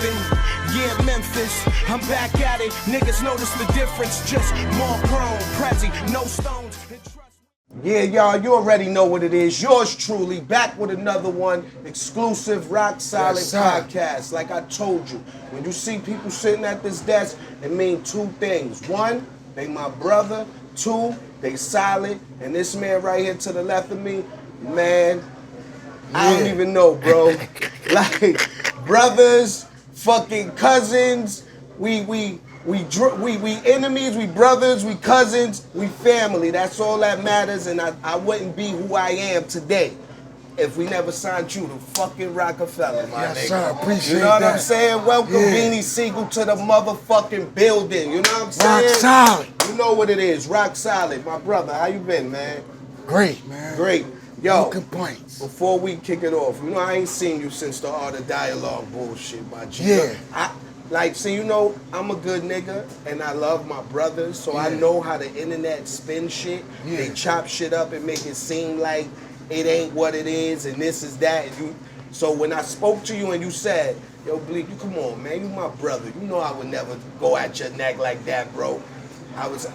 tappin'. Yeah, Memphis, I'm back at it. Niggas notice the difference, just more chrome, Prezi, no stones. Yeah, y'all, you already know what it is. Yours truly, back with another one, exclusive ROC Solid podcast. Like I told you, when you see people sitting at this desk, it means two things. One, they my brother. Two, they solid. And this man right here to the left of me, man, I don't even know, bro. Like, brothers, fucking cousins, we enemies, we brothers, we cousins, we family. That's all that matters, and I wouldn't be who I am today if we never signed you to fucking Roc-A-Fella, my nigga. Yes, sir, appreciate that. You know what I'm saying? Welcome Beanie SIgel to the motherfucking building. You know what I'm saying? ROC Solid. You know what it is, ROC Solid. My brother, how you been, man? Great, man. Great. Yo, no complaints. Before we kick it off, you know I ain't seen you since the Art of Dialogue bullshit, my G. Yeah. You know, I'm a good nigga, and I love my brothers, so I know how the internet spin shit. Yeah. They chop shit up and make it seem like it ain't what it is, and this is that. And so when I spoke to you and you said, yo, Bleek, you come on, man, you my brother. You know I would never go at your neck like that, bro. I was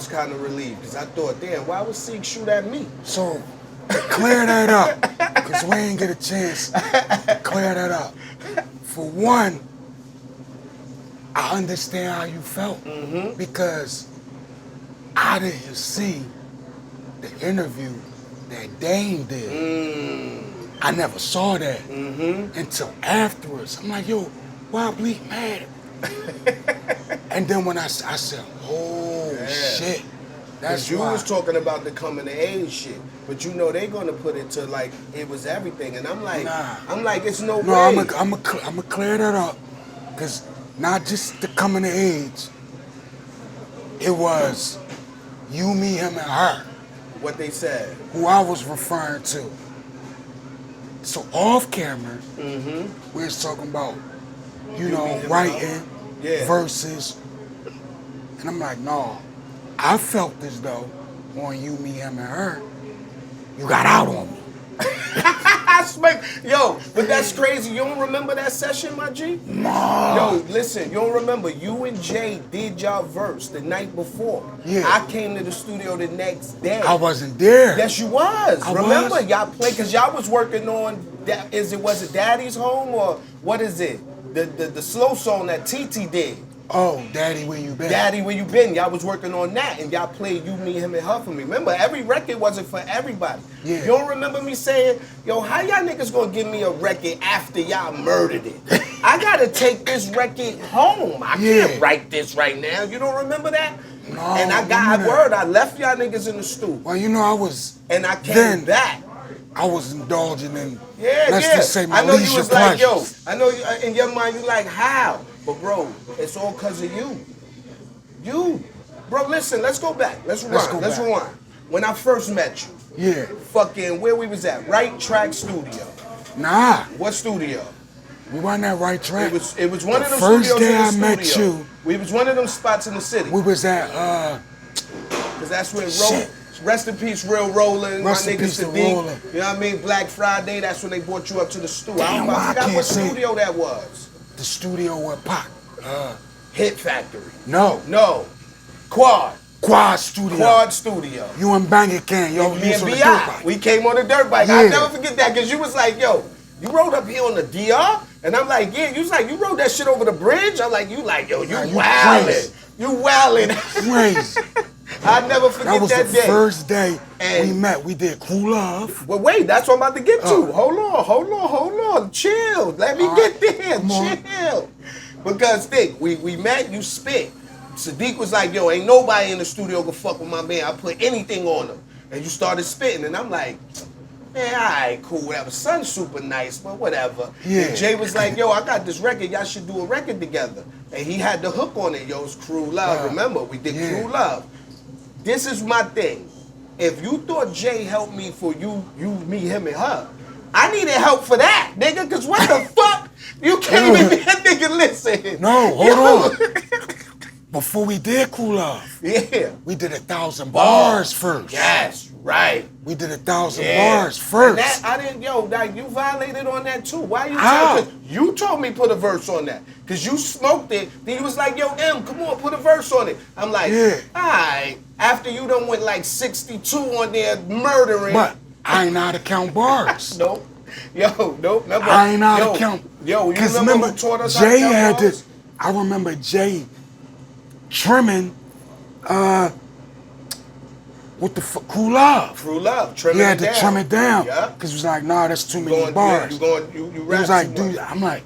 kind of relieved, because I thought, damn, why would Sig shoot at me? So, clear that up, because we ain't get a chance to clear that up. For one, I understand how you felt, because I didn't see the interview that Dame did. I never saw that until afterwards. I'm like, yo, why Bleek mad? And then when I said, oh shit, that's you why. was talking about the coming of age shit, but you know they gonna put it to like it was everything, and I'm like, it's no way. No, I'm gonna clear that up, because not just the coming of age. It was you, me, him, and her. What they said. Who I was referring to. So off camera, we was talking about, you know, writing verses, and I'm like, no. I felt as though on you, me, him, and her, you got out on me. Yo, but that's crazy. You don't remember that session, my G? No. Yo, listen, you don't remember. You and Jay did y'all verse the night before. Yeah. I came to the studio the next day. I wasn't there. Yes, you was. I Remember, was. y'all played, because y'all was working on, was it Daddy's Home, or what is it? The slow song that TT did. Oh, Daddy, where you been? Daddy, where you been? Y'all was working on that, and y'all played You, Me, Him, and Her for me. Remember, every record wasn't for everybody. Yeah. You don't remember me saying, yo, how y'all niggas gonna give me a record after y'all murdered it? I gotta take this record home. I can't write this right now. You don't remember that? No. And I got word. I left y'all niggas in the stew. Well, you know, I was. And I came back. I was indulging in. Let's just say my I know you was like, yo, pleasures. I know you, in your mind you like, how? But bro, it's all because of you. You. Bro, listen, let's go back. Let's rewind. When I first met you. Yeah. Fucking, where we was at? Right Track Studio. Nah. What studio? We weren't at Right Track. It was one of them first studios day in the I studio. met you. We was one of them spots in the city. We was at, because that's where rest in peace, Real Rollin', my nigga Sadiq. You know what I mean? Black Friday, that's when they brought you up to the studio. Damn, I forgot what studio that was. The studio with Pac. Hit Factory. No. Quad Studio. You and Banger Can, yo. Me and B.I. We came on the dirt bike. I'll never forget that, because you was like, yo, you rode up here on the DR? And I'm like, yeah. You was like, you rode that shit over the bridge? I'm like, yo, you wildin'. You wildin'. Crazy. I'll never forget that day. That was the first day we met. We did Cool Love. Well, wait, that's what I'm about to get to. Hold on. Chill. Let me get there. Chill. Because think, we met, you spit. Sadiq was like, yo, ain't nobody in the studio gonna fuck with my man. I put anything on him. And you started spitting, and I'm like, man, all right, cool, whatever. Son's super nice, but whatever. Yeah. And Jay was like, yo, I got this record. Y'all should do a record together. And he had the hook on it, yo. It's Crew Love. Remember, we did Crew Love. This is my thing. If you thought Jay helped me for you, me, him, and her, I needed help for that, nigga, because what the fuck? You can't even be a nigga listen. No, hold on. Before we did Cool Love, we did 1,000 bars first. Yes, Right. We did 1,000 bars first. And that, I didn't, like, you violated on that too. Why you How? tell? You told me put a verse on that. Because you smoked it. Then you was like, yo, M, come on, put a verse on it. I'm like, all right. After you done went like 62 on there murdering. But I ain't know how to count bars. Nope. Yo, nope. Remember, I ain't know how to count. Yo, you remember who taught us Jay how to count bars? I remember Jay trimming, what the fuck, Crew Love. Crew Love, trimming he had it to down. trim it down. Yeah. Because he was like, nah, that's too many bars. You he rap was like, too dude, much. I'm like,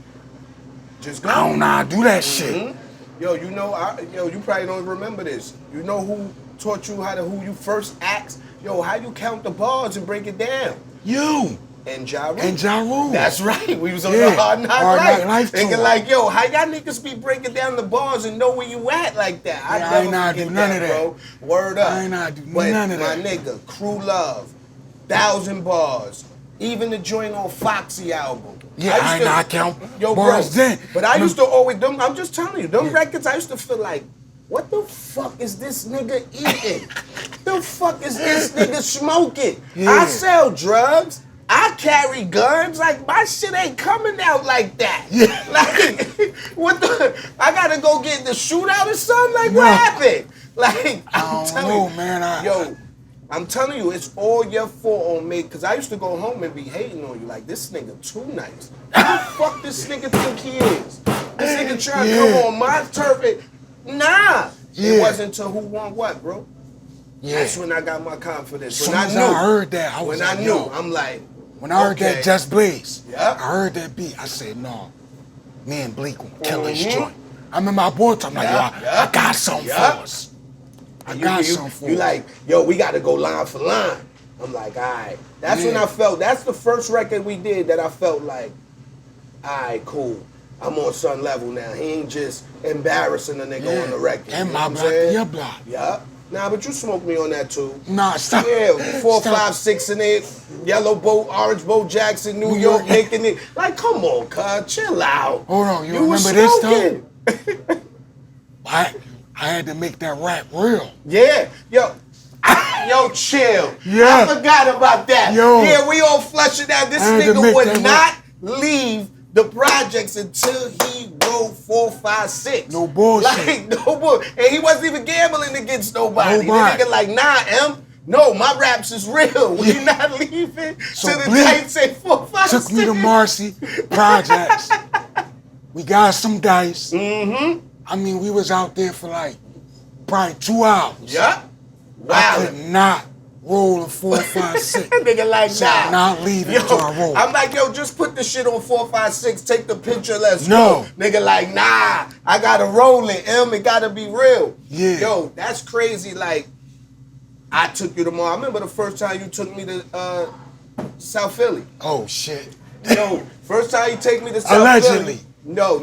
just go. I don't know how to do that shit. Yo, you know, you probably don't remember this. You know who taught you who you first asked? Yo, how you count the bars and break it down? You. And Ja Rule. And Ja Rule. That's right. We was on the Hard Knock Life. Nigga tour. like, yo, how y'all niggas be breaking down the bars and know where you at like that? I ain't know how to do none of that. Bro. Word up. I ain't know how to do none of that. My nigga, Crew Love, 1,000 bars. Even the joint on Foxy album. Yeah, I ain't know how to count yo, bars bro, then. But I used to always, I'm just telling you, them records, I used to feel like, what the fuck is this nigga eating? The fuck is this nigga smoking? Yeah. I sell drugs. I carry guns. Like, my shit ain't coming out like that. Yeah. Like, what the? I gotta go get in the shootout or something? Like, what happened? Like, I'm telling you, man. I'm telling you, it's all your fault on me. Because I used to go home and be hating on you. Like, this nigga too nice. Who the fuck this nigga think he is? This nigga trying to come on my turf. Nah. It wasn't until who won what, bro? Yeah. That's when I got my confidence. When I heard that, I was like, yo. I'm like, when I heard that Just Blaze, I heard that beat, I said, no, me and Bleek gonna kill this joint. I remember my boy talking like, yo, I got something for us. I got something for us. You like, yo, we gotta go line for line. I'm like, all right. That's when I felt, that's the first record we did that I felt like, all right, cool. I'm on some level now. He ain't just embarrassing a nigga on the record. And my block, your block. Yeah. Nah, but you smoked me on that too. Nah, stop. Yeah, 4, 5, 6 in it. Yellow boat, orange boat, Jackson, New York, making it. Like, come on, cuz, chill out. Hold on, you remember this though? I had to make that rap real. Yeah, yo. Yo, chill. Yeah. I forgot about that. Yo. Yeah, we all flushing out. This nigga would not leave the projects until he wrote 4, 5, 6. No bullshit. Like, no bullshit. And he wasn't even gambling against nobody. The nigga like, nah, M. No, my raps is real. We not leaving So till the day say 4, 5, 6. Took me to Marcy Projects. We got some dice. I mean, we was out there for like probably 2 hours. Yeah. Wow. I could not roll a 4, 5, 6. Nigga like, so nah. Not leaving until I roll. I'm like, yo, just put the shit on 4, 5, 6. Take the picture, let's go. Nigga like, nah. I gotta roll it, M. It gotta be real. Yeah. Yo, that's crazy. Like, I took you to mall. I remember the first time you took me to South Philly. Oh, shit. Yo, first time you take me to South Allegedly. Philly. No.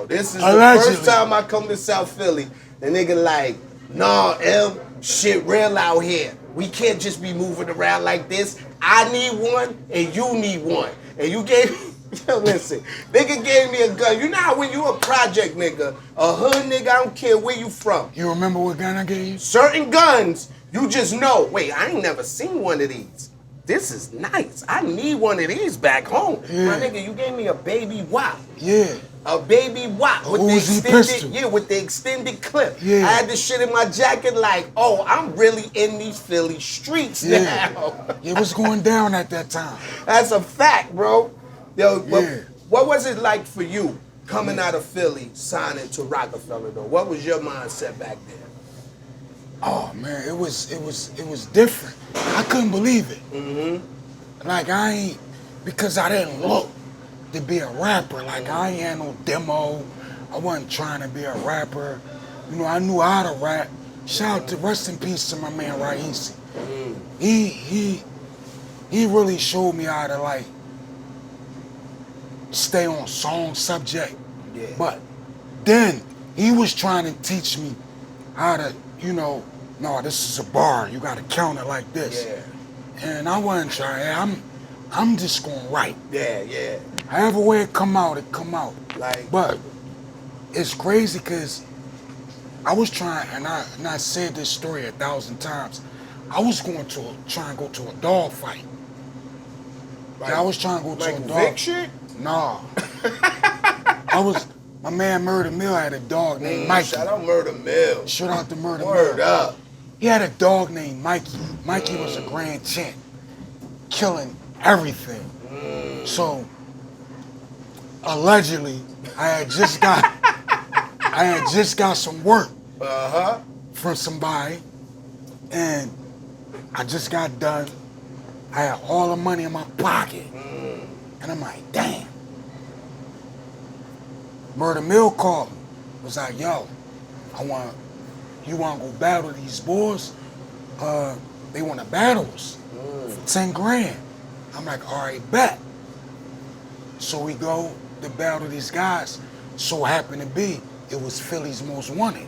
This is Allegedly. the first time I come to South Philly. The nigga like, nah, M, shit real out here. We can't just be moving around like this. I need one and you need one. And you gave me, yo, listen, nigga gave me a gun. You know how when you a project nigga, a hood nigga, I don't care where you from. You remember what gun I gave you? Certain guns, you just know, wait, I ain't never seen one of these. This is nice. I need one of these back home. Yeah. My nigga, you gave me a baby WAP. Yeah. A baby WAP with the Uzi extended, pistol. with the extended clip. Yeah. I had this shit in my jacket like, oh, I'm really in these Philly streets now. It was going down at that time. That's a fact, bro. Yo, Yeah. what was it like for you coming out of Philly, signing to Roc-A-Fella though? What was your mindset back then? Oh man, it was different. I couldn't believe it. Like I ain't, because I didn't look to be a rapper. Like I ain't had no demo. I wasn't trying to be a rapper. You know, I knew how to rap. Shout out to, rest in peace to my man Raisi. He really showed me how to like stay on song subject. Yeah. But then he was trying to teach me how to, you know, no, this is a bar. You gotta count it like this. Yeah. And I wasn't trying. I'm just gonna write. Yeah. However way it come out, it come out. Like, But it's crazy because I was trying, and I said this story 1,000 times. I was going to try and go to a dog fight. Like, Yeah, I was trying to go to a dog. Vic shit? Nah. My man Murder Mill had a dog named Mikey. Shout out Murder Mill. Shout out to Murder Mill. Word up. He had a dog named Mikey. Mikey was a grand champ, killing everything. So, allegedly, I had just got some work from somebody, and I just got done. I had all the money in my pocket, and I'm like, damn. Murder Mill called me. Was like, yo, you want to go battle these boys? They want to battle us for 10 grand. I'm like, all right, bet. So we go to battle these guys. So happened to be, it was Philly's Most Wanted.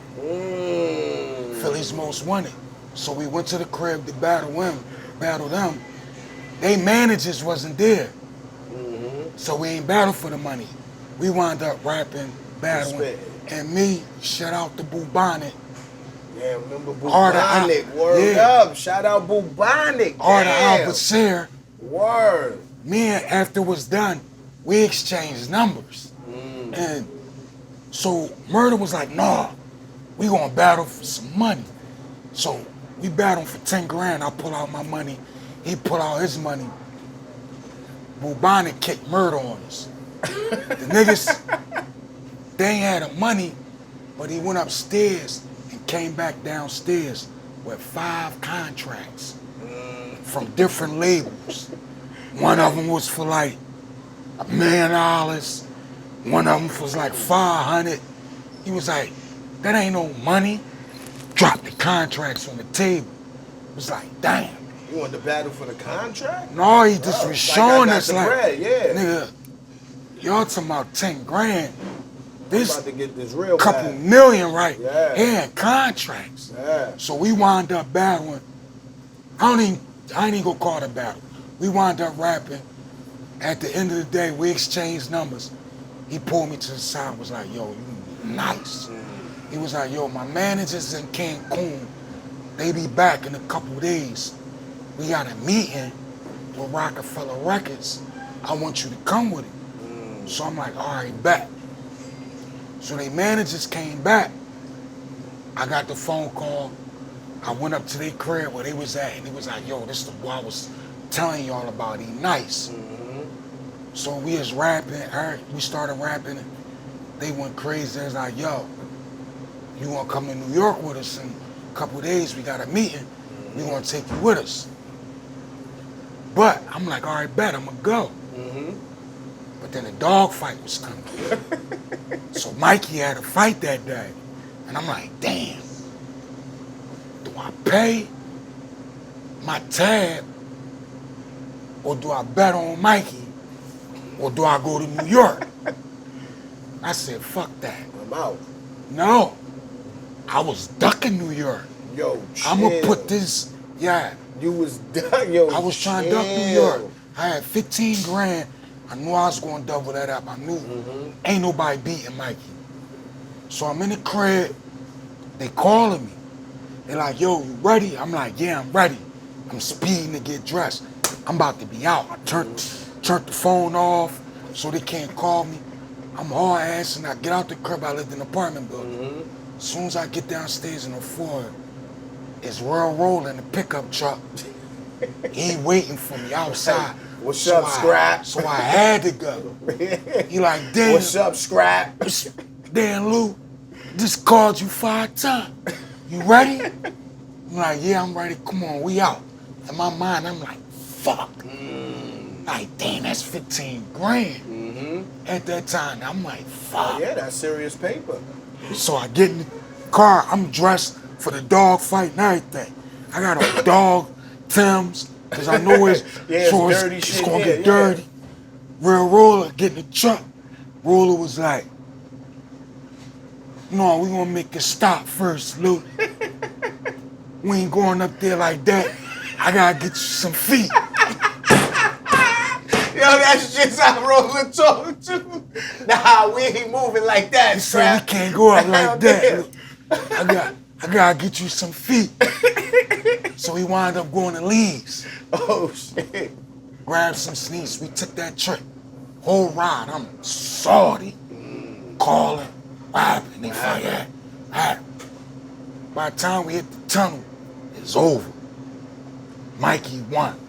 Philly's Most Wanted. So we went to the crib to battle them. They managers wasn't there. So we ain't battle for the money. We wound up rapping, battling. And me, shout out to Bubonic. Yeah, remember Bubonic. Word up. Shout out Bubonic. Arthur Albacer. Word. Me and after it was done, we exchanged numbers. And so Murder was like, nah, we gonna battle for some money. So we battled for 10 grand. I pull out my money. He pull out his money. Bubonic kicked Murder on us. The niggas, they ain't had the money, but he went upstairs and came back downstairs with 5 contracts from different labels. One of them was for like $1 million. One of them was like 500. He was like, that ain't no money. Dropped the contracts on the table. It was like, damn. You want to battle for the contract? No, he just was showing us like, bread, nigga, y'all talking about 10 grand. This about to get this real couple bad. million right Yeah. here in contracts. Yeah. So we wound up battling. I ain't even gonna call it a battle. We wound up rapping. At the end of the day, we exchanged numbers. He pulled me to the side and was like, yo, you nice. He was like, yo, my managers in Cancun, they be back in a couple days. We got a meeting with Roc-A-Fella Records. I want you to come with it. So I'm like, all right, bet. So they managers came back. I got the phone call. I went up to their crib where they was at, and he was like, yo, this is the boy I was telling y'all about. He nice. So we was rapping. We started rapping. They went crazy. They was like, yo, you want to come to New York with us in a couple of days? We got a meeting. We want to take you with us. But I'm like, all right, bet, I'm going to go. But then the dog fight was coming. So Mikey had a fight that day. And I'm like, damn, do I pay my tab or do I bet on Mikey or do I go to New York? I said, fuck that. I'm out. No, I was ducking New York. Yo, chill. I'm going to put this, yeah. You was done, yo. I was trying to duck New York. I had 15 grand. I knew I was going to double that up. I knew ain't nobody beating Mikey. So I'm in the crib. They calling me. They're like, yo, you ready? I'm like, yeah, I'm ready. I'm speeding to get dressed. I'm about to be out. I turned the phone off so they can't call me. I'm hard ass and I get out the crib. I lived in an apartment building. As soon as I get downstairs in the floor, it's Royal Roll in the pickup truck. He waiting for me outside. What's up, Scrap? So I had to go. He like, damn. What's up, Scrap? Damn, Lou, just called you 5 times. You ready? I'm like, yeah, I'm ready. Come on, we out. In my mind, I'm like, fuck. Like, damn, that's 15 grand. At that time, I'm like, fuck. Oh, yeah, that's serious paper. So I get in the car. I'm dressed for the dog fight and everything. I got a dog, Tim's, because I know it's, it's dirty it's shit. going to get dirty. Real Roller, get in the truck. Roller was like, no, we going to make it stop first, Luke. We ain't going up there like that. I got to get you some feet. Yo, that's just how Roller told you. Nah, we ain't moving like that, He said we can't go up like that. I got to get you some feet. So we wound up going to Lee's. Oh, shit. Grabbed some sneaks. We took that trip. Whole ride, I'm salty. Calling, rapping. They fight, yeah. By the time we hit the tunnel, it's over. Mikey won.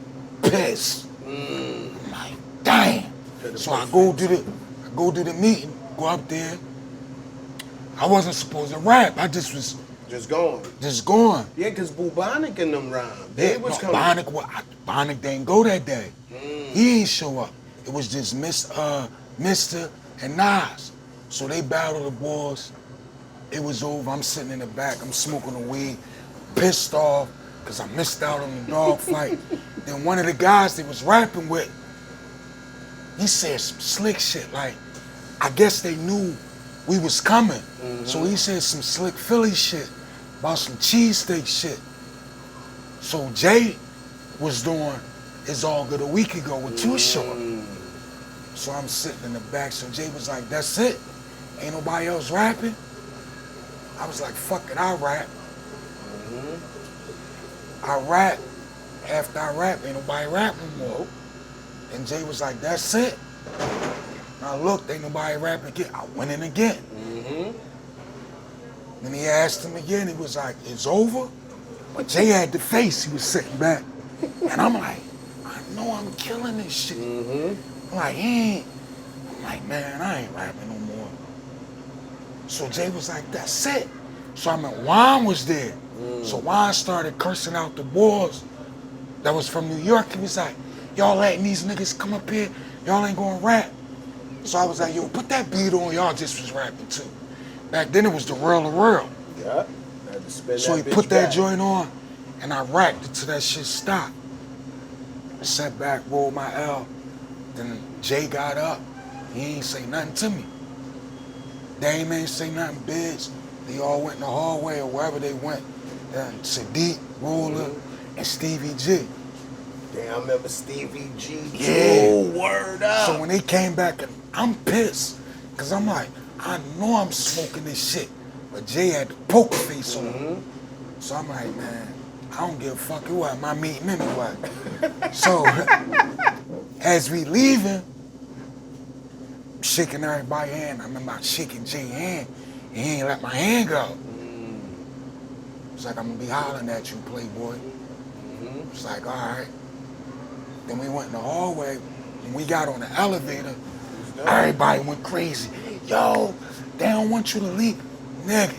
Pissed. I'm like, damn. So I go to the meeting, go up there. I wasn't supposed to rap. I just was Just going. Yeah, because Bubonic and them rhyme. They was coming. Bonic didn't go that day. He ain't show up. It was just Mr. and Nas. So they battled the boys. It was over. I'm sitting in the back. I'm smoking the weed, pissed off because I missed out on the dog fight. Then one of the guys they was rapping with, he said some slick shit. Like, I guess they knew we was coming. So he said some slick Philly shit about some cheesesteak shit. So Jay was doing It's All Good a week ago with Too Short. So I'm sitting in the back. So Jay was like, that's it? Ain't nobody else rapping? I was like, fuck it, I'll rap. I rap. After I rap, ain't nobody rap no more. And Jay was like, that's it? And I looked, ain't nobody rapping again. I went in again. Then he asked him again, he was like, it's over? But Jay had the face, he was sitting back. And I'm like, I know I'm killing this shit. I'm like, I'm like, man, I ain't rapping no more. So Jay was like, that's it. So I mean, Juan was there. So Juan started cursing out the boys that was from New York. He was like, y'all letting these niggas come up here, y'all ain't gonna rap. So I was like, yo, put that beat on, y'all just was rapping too. Back then it was the real. Yeah. Had to spin So he that put bitch that back. joint on and I rapped until that shit stopped. I sat back, rolled my L. Then Jay got up. He ain't say nothing to me. Dame ain't say nothing, bitch. They all went in the hallway or wherever they went. Then Sadiq, Ruler, and Stevie G. Damn, I remember Stevie G. Yeah. Word up. So when they came back, and I'm pissed. Because I'm like, I know I'm smoking this shit. But Jay had the poker face on him. So I'm like, man, I don't give a fuck. It wasn't my meeting anyway. So as we leaving, shaking everybody's hand. I remember I shaking Jay's hand, and he ain't let my hand go. It's like, I'm gonna be hollering at you, playboy. It's like, all right. Then we went in the hallway, and we got on the elevator. Everybody went crazy. Yo, they don't want you to leave. Nigga,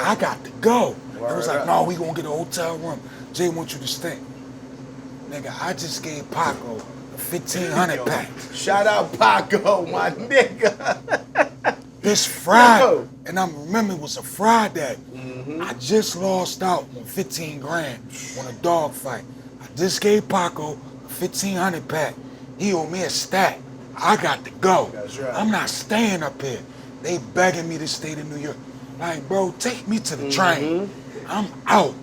I got to go. It was like, no, we gonna get a hotel room. Jay wants you to stay. Nigga, I just gave Paco a 1,500 pack. Shout out Paco, my nigga. This Friday, and I remember it was a Friday. I just lost out on 15 grand on a dog fight. I just gave Paco a 1,500 pack. He owed me a stack. I got to go. That's right. I'm not staying up here. They begging me to stay to New York. Like, bro, take me to the train. I'm out.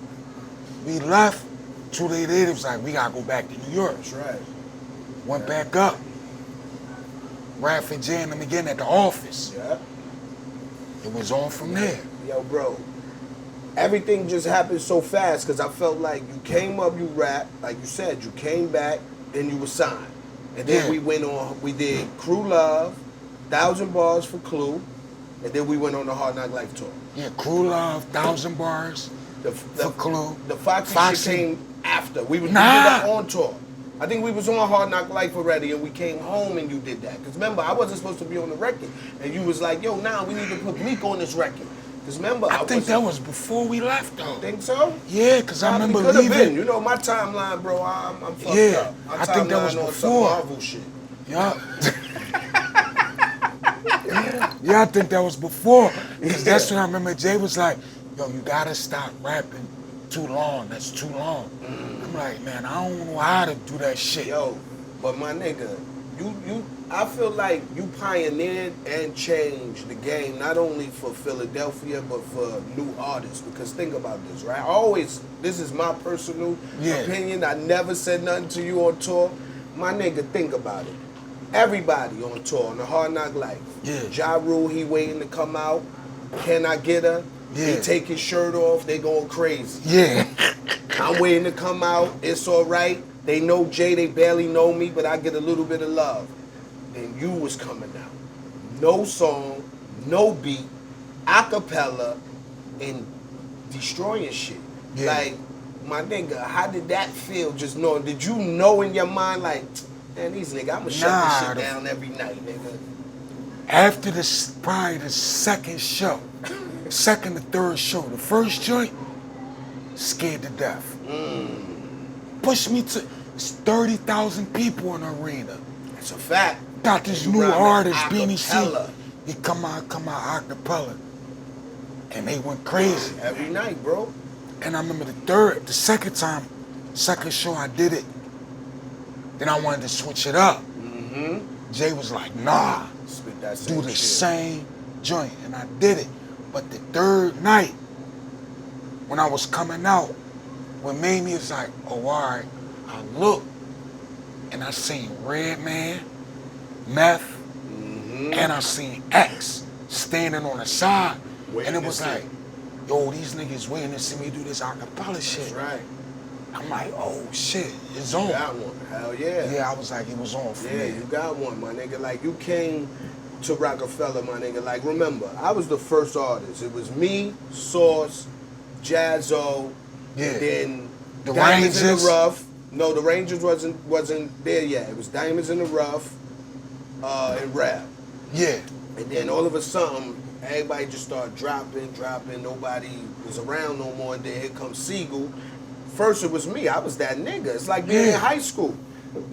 We left. 2 days later, it was like, we gotta go back to New York. That's right. Went back up. Raph and Jay and them again at the office. Yeah. It was on from there. Yo, bro. Everything just happened so fast because I felt like you came up, you rapped, like you said, you came back, then you were signed. And then we went on, we did Crew Love, 1,000 Bars for Clue, and then we went on the Hard Knock Life tour. Yeah, Crew Love, 1,000 Bars for Clue. The Foxy shit came after. We did Nah. that on tour. I think we was on Hard Knock Life already, and we came home and you did that. Because remember, I wasn't supposed to be on the record. And you was like, yo, now we need to put Bleek on this record. Because remember, I think that was before we left, though. Think so? Yeah, because I remember Could have leaving. been. You know, my timeline, bro, I'm fucked Yeah, up. My I think that was timeline on some before. Marvel shit. Yeah. Yeah, I think that was before. Because that's when I remember Jay was like, yo, you gotta stop rapping too long. That's too long. I'm like, man, I don't know how to do that shit. Yo, but my nigga, I feel like you pioneered and changed the game, not only for Philadelphia, but for new artists. Because think about this, right? This is my personal opinion. I never said nothing to you on tour. My nigga, think about it. Everybody on tour, on the Hard Knock Life. Yeah. Ja Rule, he waiting to come out. Can I Get Her? Yeah. He take his shirt off, they going crazy. Yeah. I'm waiting to come out. It's all right. They know Jay. They barely know me, but I get a little bit of love. Then you was coming out. No song, no beat, acapella, and destroying shit. Yeah. Like, my nigga, how did that feel just knowing? Did you know in your mind, like, man, these niggas, I'ma shut this shit down every night, nigga? After probably the second show, second or third show, the first joint, scared to death. Pushed me to, it's 30,000 people in the arena. That's a fact. Got this new artist, Beanie SIgel. He come out acapella. And they went crazy. Every night, bro. And I remember the second show I did it, then I wanted to switch it up. Jay was like, nah, do the same joint. And I did it. But the third night, when I was coming out, what made me is like, oh, all right, I looked and I seen Redman, Meth, and I seen X standing on the side. And it was like, yo, these niggas waiting to see me do this acapella shit. That's right. I'm like, oh shit, it's on. You got one. Hell yeah. Yeah, I was like, it was on for me. Yeah, you got one, my nigga. Like, you came to Roc-A-Fella, my nigga. Like, remember, I was the first artist. It was me, Sauce, Jazzo, and then the Diamonds in Rangers. the Rough. No, the Rangers wasn't there yet. It was Diamonds in the Rough and Rap. Yeah. And then all of a sudden, everybody just started dropping. Nobody was around no more. And then here comes SIgel. First it was me. I was that nigga. It's like being in high school.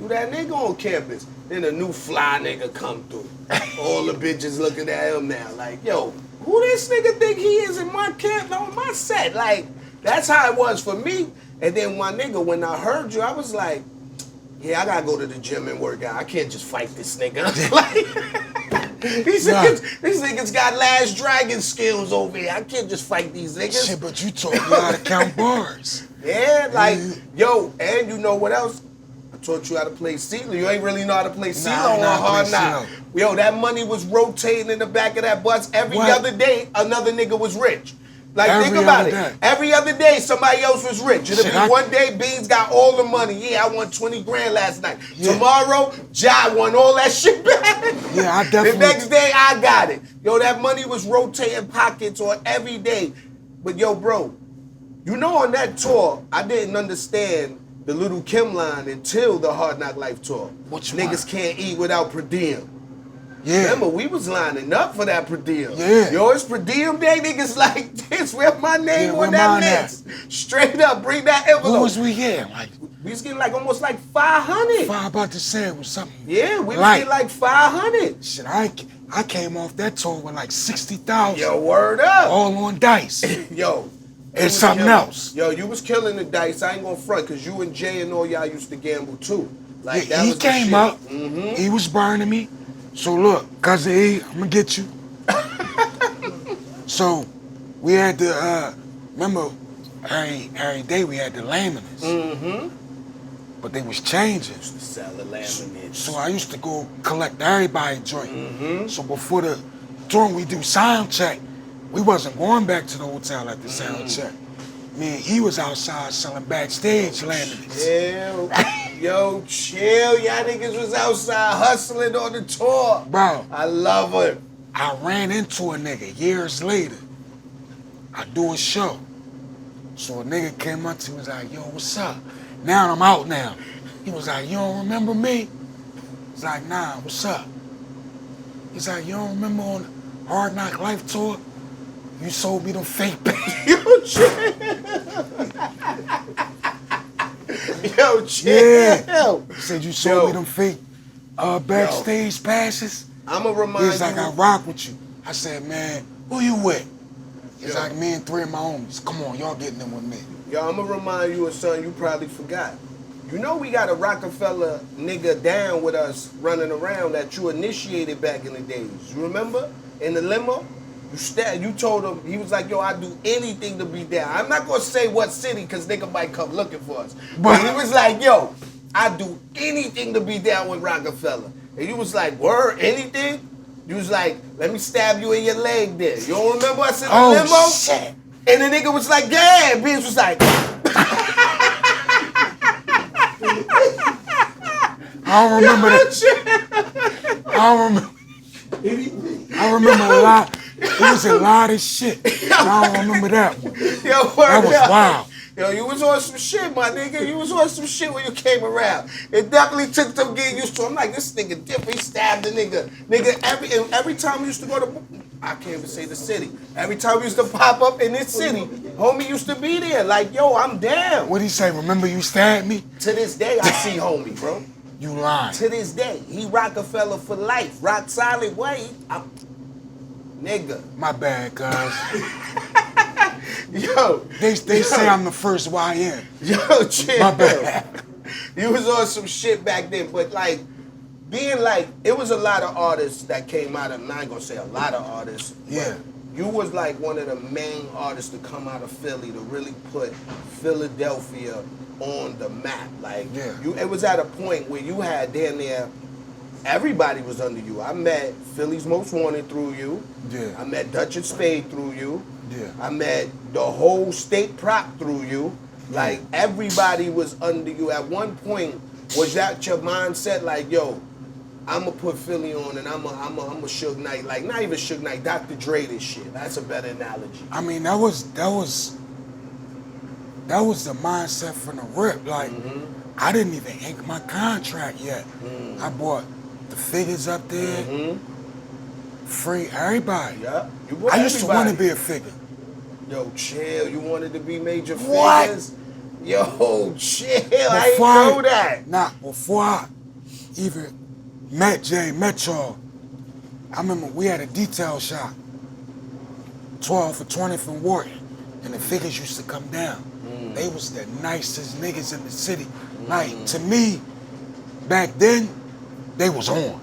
You that nigga on campus. Then a new fly nigga come through. All the bitches looking at him now. Like, yo, who this nigga think he is in my camp, on my set? Like, that's how it was for me. And then my nigga, when I heard you, I was like, yeah, I gotta go to the gym and work out. I can't just fight this nigga. Like, these niggas got Last Dragon skills over here. I can't just fight these niggas. Shit, but you taught me how to count bars. Yeah, like, yo, and you know what else? I taught you how to play CeeLo. You ain't really know how to play CeeLo on Hard Knock. Yo, that money was rotating in the back of that bus. Every other day, another nigga was rich. Like, think about it. Every other day, somebody else was rich. It'll be one day, Beans got all the money. Yeah, I won 20 grand last night. Yeah. Tomorrow, Jai won all that shit back. Yeah, I definitely. The next day, I got it. Yo, that money was rotating pockets on every day. But yo, bro, you know on that tour, I didn't understand the Little Kim line until the Hard Knock Life tour. Which niggas can't eat without per diem. Yeah. Remember, we was lining up for that per diem. Yeah. Yo, it's per diem day, niggas like this. Where my name on that list? Straight up, bring that envelope. What was we getting? Like, we was getting like almost like 500. About to say it was something. Yeah, we was getting like 500. Shit, I came off that tour with like 60,000. Yo, word up. All on dice. Yo. And something else. Yo, you was killing the dice. I ain't gonna front, because you and Jay and all y'all used to gamble too. Like, yeah, that he was came up. He was burning me. So look, Cousin E, I'm gonna get you. So we had to remember every day we had the laminates. But they was changing. Used to sell the laminates. So I used to go collect everybody's joint. So before the tour we do sound check, we wasn't going back to the hotel at the sound check. Me and he was outside selling backstage laminates. Yo, chill. Y'all niggas was outside hustling on the tour. Bro. I love it. I ran into a nigga years later. I do a show. So a nigga came up to me and was like, yo, what's up? Now I'm out now. He was like, you don't remember me? I was like, nah, what's up? He's like, you don't remember on Hard Knock Life tour? You sold me them fake bags. Yo, chill. Yo, chill. Yeah. He said you sold me them fake backstage passes. I'ma remind you. He's like, I rock with you. I said, man, who you with? He's like, me and 3 of my homies. Come on, y'all getting them with me. Yo, I'ma remind you of something you probably forgot. You know we got a Roc-A-Fella nigga down with us running around that you initiated back in the days. You remember? In the limo? You told him, he was like, yo, I'd do anything to be down. I'm not gonna say what city, because nigga might come looking for us. But he was like, yo, I'd do anything to be down with Roc-A-Fella. And you was like, word, anything? You was like, let me stab you in your leg there. You don't remember us in the limo? Shit. And the nigga was like, yeah. Beans was like, I don't remember that. I remember a lot. It was a lot of shit. I don't remember that one. Yo, That was wild. Yo, you was on some shit, my nigga. You was on some shit when you came around. It definitely took some getting used to. I'm like, this nigga different. He stabbed the nigga. Nigga, every time we used to go to, I can't even say the city. Every time we used to pop up in this city, homie used to be there. Like, yo, I'm down. What'd he say? Remember you stabbed me? To this day, I see homie, bro. You lying. To this day, he Roc-A-Fella for life. ROC Solid way. Nigga. My bad, cuz. Yo. They say I'm the first YN. Yo, chill. My bad. You was on some shit back then, but like, being like, it was a lot of artists that came out of, I'm not gonna say a lot of artists. Yeah. You was like one of the main artists to come out of Philly to really put Philadelphia on the map. Like, yeah. It was at a point where you had damn near everybody was under you. I met Philly's Most Wanted through you. Yeah. I met Dutch and Spade through you. Yeah. I met the whole state prop through you. Like, everybody was under you. At one point, was that your mindset? Like, yo, I'ma put Philly on and I'm a Suge Knight. Like, not even Suge Knight, Dr. Dre this shit. That's a better analogy. I mean, that was the mindset from the rip. Like, I didn't even ink my contract yet. I bought the figures up there, free everybody. Yeah, I used to want to be a figure. Yo, chill. You wanted to be major What? figures? Yo, chill. I ain't know that. Nah, before I even met y'all, I remember we had a detail shop, 12 for 20th and Wharton, and the figures used to come down. They was the nicest niggas in the city. Like, to me, back then, they was on.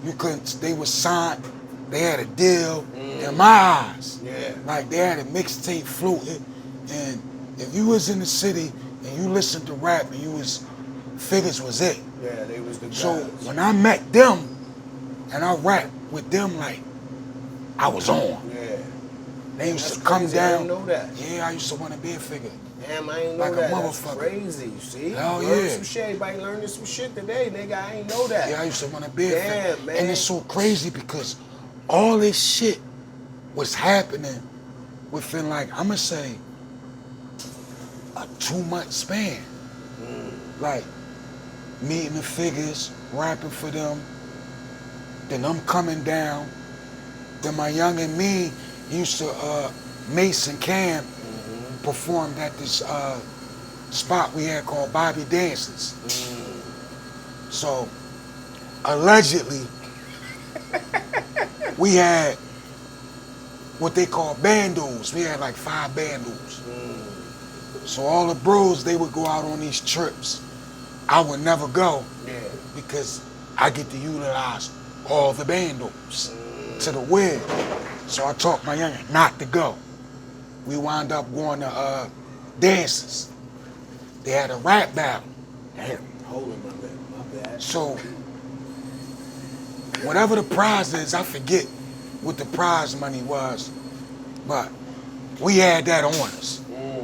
You couldn't, they was signed, they had a deal in my eyes. Yeah. Like, they had a mixtape floating, and if you was in the city and you listened to rap and you was, figures was it. Yeah, they was the guys. So when I met them and I rapped with them, like, I was on. Yeah. They used That's to come crazy. down. I didn't know that. Yeah, I used to want to be a figure. Damn, I ain't know Like a that. That's motherfucker. crazy. See? Hell Learn yeah. some shit. Everybody learning some shit today, nigga. I ain't know that. Yeah, I used to want to be a figure. Damn, man. And it's so crazy because all this shit was happening within, like, I'm going to say, a 2-month span. Like, meeting the figures, rapping for them, then I'm coming down. Then my young and me used to, Mason Cam performed at this spot we had called Bobby Dances. So, allegedly, we had what they call bandos. We had like 5 bandos. So all the bros, they would go out on these trips. I would never go because I get to utilize all the bandos to the wig. So I taught my youngin' not to go. We wound up going to dances. They had a rap battle. Damn. Hold on, my bad. So whatever the prize is, I forget what the prize money was, but we had that on us.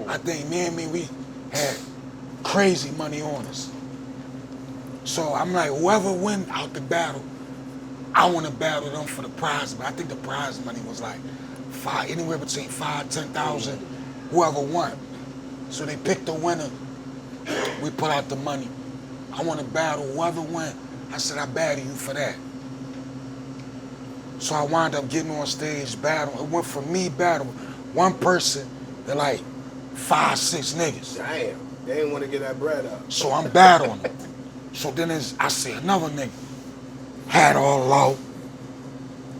I think we had crazy money on us. So I'm like, whoever win out the battle, I want to battle them for the prize. But I think the prize money was like anywhere between 5,000 to 10,000, whoever won. So they picked the winner. We put out the money. I want to battle whoever won. I said, I battle you for that. So I wound up getting on stage, battle. It went from me battle one person to like 5, 6 niggas. Damn. They didn't want to get that bread up. So I'm battling them. So then I see another nigga, hat all low.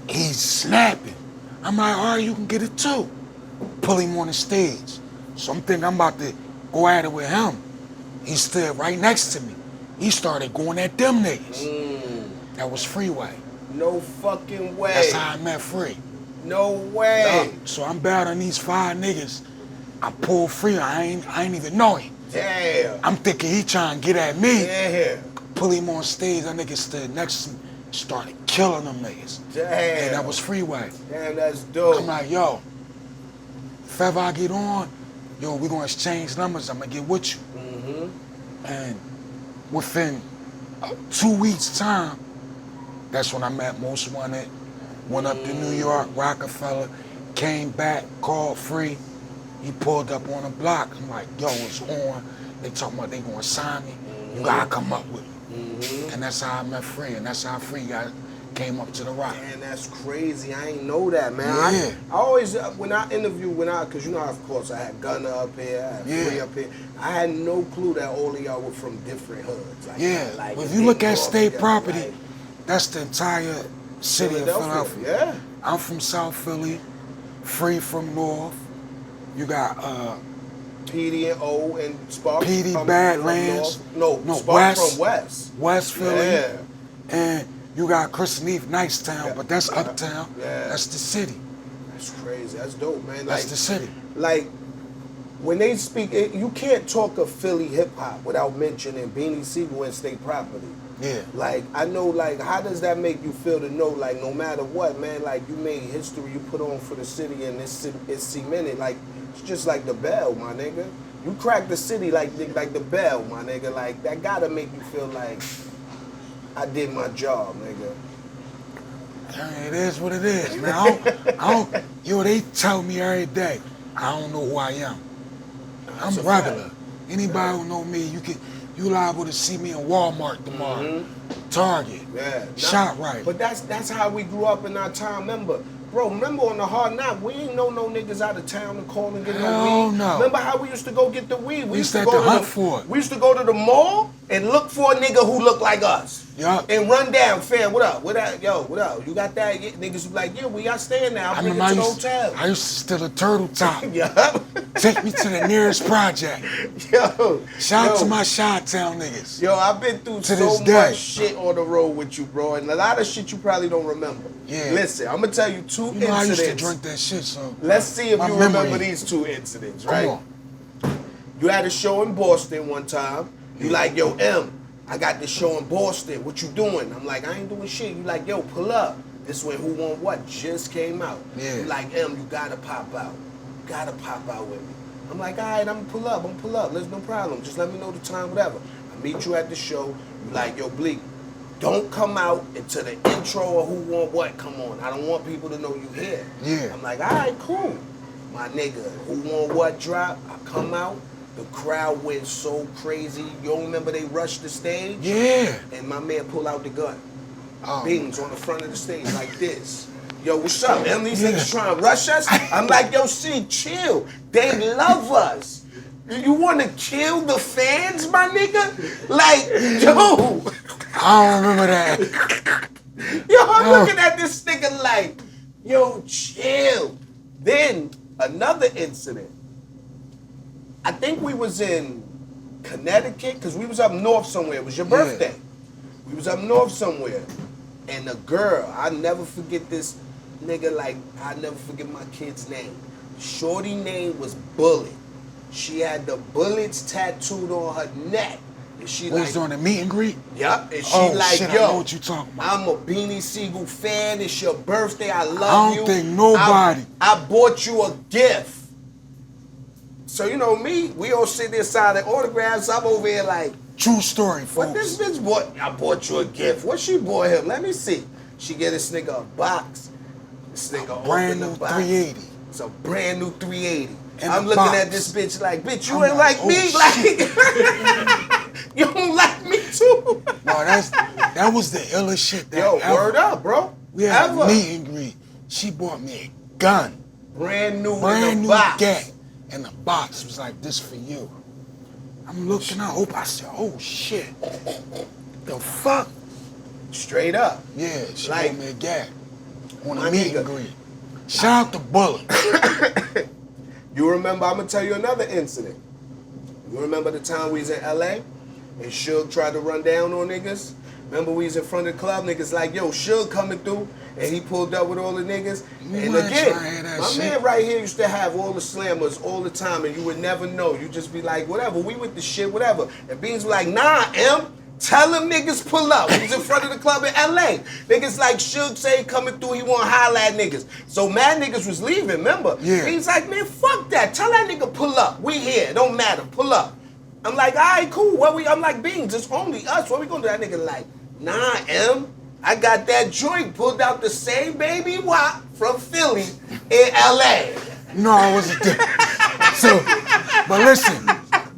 He's snapping. I'm like, all right, you can get it too. Pull him on the stage. So I'm thinking I'm about to go at it with him. He stood right next to me. He started going at them niggas. That was Freeway. No fucking way. That's how I met Free. No way. So I'm battling these 5 niggas. I pull Free. I ain't even know him. Damn. I'm thinking he trying to get at me. Yeah. Pull him on stage. That nigga stood next to me. Started killing them niggas. Damn. And that was Freeway. Damn, that's dope. I'm like, yo, if ever I get on, yo, we gonna exchange numbers. I'm gonna get with you. And within 2 weeks time, that's when I met Most Wanted. Went up to New York, Roc-A-Fella, came back, called Free. He pulled up on the block. I'm like, yo, it's on. They talking about they gonna sign me. You gotta come up with me. And that's how I met Free, and that's how Free came up to the Roc. Man, that's crazy. I ain't know that, man. Yeah. I always, when I interview, because you know, of course, I had Gunna up here, I had Free up here. I had no clue that all of y'all were from different hoods. Like, Yeah, like, if you look at state together, property, like, that's the entire city of Philadelphia. Yeah. I'm from South Philly, Free from North. You got PD and O and Sparks PD from Badlands. No, Sparks West. from West. West Philly. Yeah. And you got Chris and Eve, Nicetown, but that's uptown. Yeah. That's the city. That's crazy. That's dope, man. That's the city. Like, when they speak, you can't talk of Philly hip-hop without mentioning Beanie SIgel and state property. Yeah. Like, I know, like, how does that make you feel to know, like, no matter what, man, like, you made history, you put on for the city, and it's cemented. Like, it's just like the bell, my nigga. You cracked the city like the bell, my nigga. Like, that gotta make you feel like I did my job, nigga. It is what it is, man. Yo, they tell me every day, I don't know who I am. I'm regular. Anybody who know me, you liable to see me in Walmart tomorrow, Target, ShopRite. But that's how we grew up in our time. Remember on the Hard Knock, we ain't know no niggas out of town to call and get no weed. No. Remember how we used to go get the weed? We used to hunt for it. We used to go to the mall and look for a nigga who looked like us. Yup. And run down, fam, what up? What up? Yo, what up? You got that? Niggas be like, yeah, we got staying now. Bring it to the hotel. I used to steal a turtle top. Yup. Take me to the nearest project. Yo. Shout out to my Chi-Town niggas. Yo, I've been through so much shit on the road with you, bro. And a lot of shit you probably don't remember. Yeah. Listen, I'm going to tell you two incidents. I used to drink that shit, so. Let's see if you remember these two incidents, right? Come on. You had a show in Boston one time. You like, yo, M, I got this show in Boston. What you doing? I'm like, I ain't doing shit. You like, yo, pull up. This when Who Want What just came out. Yeah. You like, M, you gotta pop out. You gotta pop out with me. I'm like, all right, I'm gonna pull up. There's no problem. Just let me know the time, whatever. I meet you at the show. You like, yo, Bleek, don't come out until the intro of Who Want What come on. I don't want people to know you here. Yeah. I'm like, all right, cool. My nigga, Who Want What drop. I come out. The crowd went so crazy. You don't remember they rushed the stage? Yeah. And my man pulled out the gun. Oh. Beans on the front of the stage like this. Yo, what's up? Them these niggas trying to rush us? I'm like, yo, see, chill. They love us. You want to kill the fans, my nigga? Like, yo. I don't remember that. Yo, I'm looking at this nigga like, yo, chill. Then, another incident. I think we was in Connecticut, because we was up north somewhere. It was your birthday. We was up north somewhere. And a girl, I'll never forget this nigga, like, I'll never forget my kid's name. Shorty name was Bullet. She had the bullets tattooed on her neck. And she was doing a meet and greet? Yup. And she like, shit, yo, I know what you talking about. I'm a Beanie SIgel fan. It's your birthday. I love you. I don't think nobody. I bought you a gift. So, you know me, we all sit there signing autographs. I'm over here like, true story, folks. What this bitch bought? I bought you a gift. What she bought him? Let me see. She get this nigga a box. This nigga brand new open the box. 380. It's a brand new 380. And I'm looking at this bitch like, bitch, you ain't like me. Like, you don't like me too. No, that was the illest shit that Yo, ever. word up, bro. We had a meet and greet. She bought me a gun. Brand new Brand in new the box. gat. And the box was like, this for you. I'm looking out. I said, oh shit. The fuck? Straight up. Yeah, she like, bought me a gat on a meet and greet. Shout out to Bullet. You remember, I'm gonna tell you another incident. You remember the time we was in LA and Suge tried to run down on niggas? Remember we was in front of the club, niggas like, yo, Suge coming through, and he pulled up with all the niggas. And again, my man right here used to have all the slammers all the time, and you would never know. You just be like, whatever, we with the shit, whatever. And Beans was like, nah, M, tell them niggas pull up. We was in front of the club in LA. Niggas like Suge say coming through, he want to holler at niggas. So mad niggas was leaving, remember? Yeah. He's like, man, fuck that. Tell that nigga pull up. We here, it don't matter, pull up. I'm like, all right, cool. I'm like, Beans, it's only us. What we gonna do? That nigga like, nah, M. I got that joint, pulled out the same baby wop from Philly in LA. No, I wasn't there. So, but listen,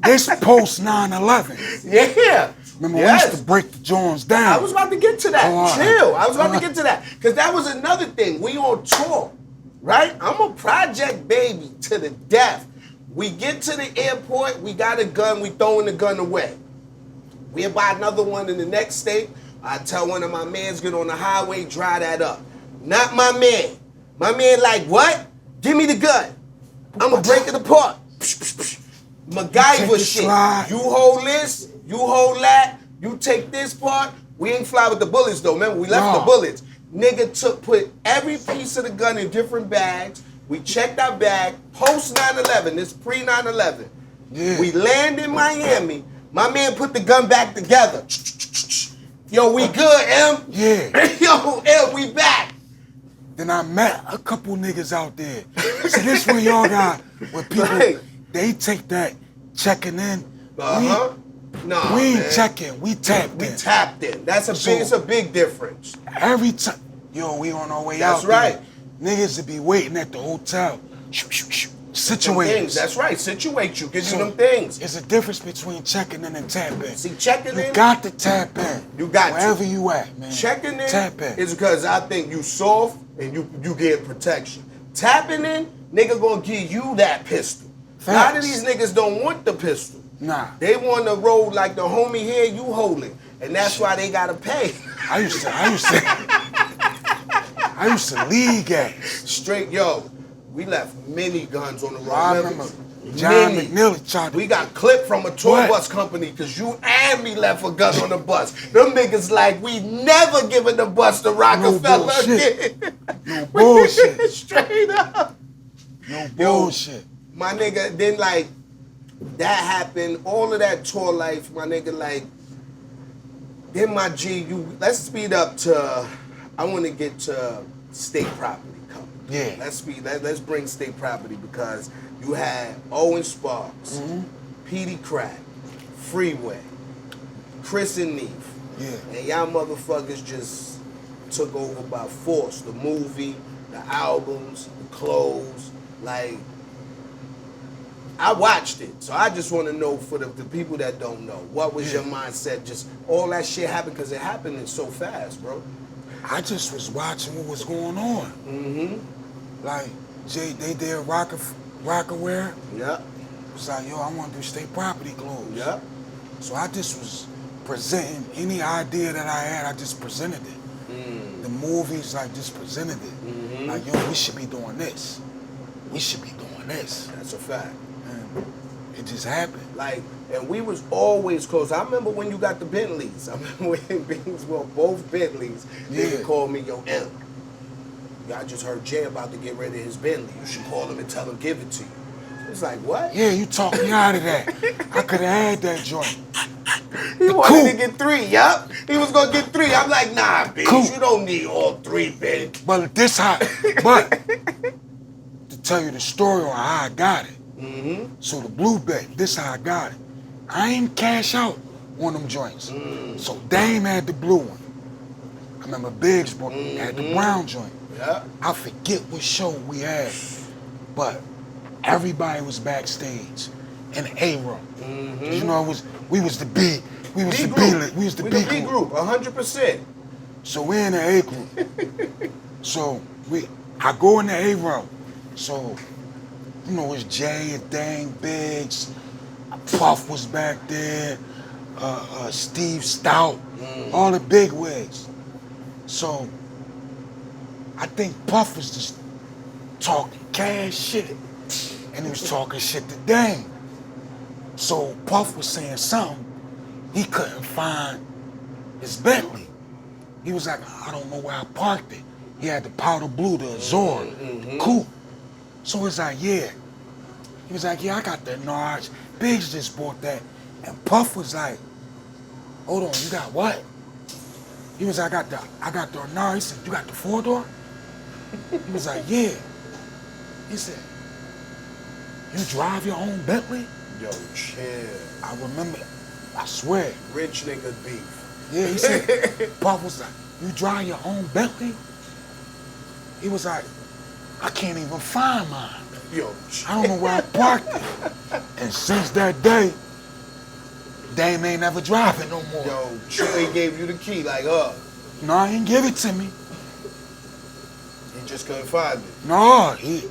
this post 9/11. Yeah. Remember, we used to break the Jones down. I was about to get to that. Chill. I was about to get to that. Because that was another thing. We on tour, right? I'm a project baby to the death. We get to the airport, we got a gun, we throwing the gun away. We'll buy another one in the next state. I tell one of my mans, get on the highway, dry that up. Not my man. My man like, what? Give me the gun. I'm going to break it apart. MacGyver shit. You hold this, you hold that, you take this part. We ain't fly with the bullets though. Remember, we left the bullets. Nigga put every piece of the gun in different bags. We checked our bag, post 9/11, this pre 9/11. Yeah. We land in Miami. My man put the gun back together. Yo, we good, M? Yeah. Yo, M, we back. Then I met a couple niggas out there. So this one y'all got where people, they take that checking in. Uh-huh. No, we ain't checking, we tapped in. We tapped in. It's a big difference. Every time, yo, we on our way out. That's right. There. Niggas would be waiting at the hotel. Situate us. That's right. Situate you. Give you them things. There's a difference between checking in and tapping. See, checking in. You got to tap in. You got wherever you at, man. Checking in. Tap in. Is because I think you soft and you get protection. Tapping in, nigga gonna give you that pistol. Facts. A lot of these niggas don't want the pistol. Nah. They want to roll like the homie here, you hold it. And that's why they gotta pay. I used to lead gas. Straight, yo, we left many guns on the road. I remember John McNeely tried to... We got clipped from a tour bus company because you and me left a gun on the bus. Them niggas like, we never given the bus to Roc-A-Fella again. No bullshit. Straight up. No bullshit. My nigga, then like, that happened, all of that tour life, my nigga, like, then my G, let's speed up to, I want to get to state property coming. Yeah. Let's bring state property because you had Owen Sparks, Petey Crack, Freeway, Chris and Neef. Yeah. And y'all motherfuckers just took over by force. The movie, the albums, the clothes, like, I watched it, so I just want to know for the people that don't know, what was your mindset? Just all that shit happened because it happened so fast, bro. I just was watching what was going on. Like, Jay, they did Roc-A-Wear. Yeah. It was like, yo, I want to do state property clothes. Yeah. So I just was presenting any idea that I had, I just presented it. The movies, like, just presented it. Like, yo, we should be doing this. We should be doing this. That's a fact. It just happened. Like, and we was always close. I remember when you got the Bentleys. I remember when Beans were both Bentleys. They called me, yo, M. I just heard Jay about to get rid of his Bentley. You should call him and tell him give it to you. It's like, what? Yeah, you talked me out of that. I could have had that joint. He wanted to get 3, yup. He was gonna get 3. I'm like, nah, Beans, you don't need all 3, bitch. But to tell you the story on how I got it. So the blue bet, this how I got it. I ain't cash out on them joints. So Dame had the blue one. I remember Biggs had the brown joint. Yeah. I forget what show we had, but everybody was backstage in the A room. You know, we was the B group. 100%. So we in the A group. So I go in the A room. So, you know, it's Jay, and Dang, Biggs, Puff was back there, Steve Stout, all the big wigs. So, I think Puff was just talking cash shit, and he was talking shit to Dang. So Puff was saying something, he couldn't find his Bentley. He was like, I don't know where I parked it. He had the powder blue, the Azor, coupe. So it's like, yeah. He was like, yeah, I got the Nards. Biggs just bought that. And Puff was like, hold on, you got what? He was like, I got the Nards. He said, you got the 4-door? He was like, yeah. He said, you drive your own Bentley? Yo, chill. I remember, I swear. Rich nigga beef. Yeah, he said, Pop was like, you drive your own Bentley? He was like, I can't even find mine. Yo, chill. I don't know where I parked it. And since that day, Dame ain't never driving no more. Yo, chill, he gave you the key, like, No, he didn't give it to me. He just couldn't find it. No, he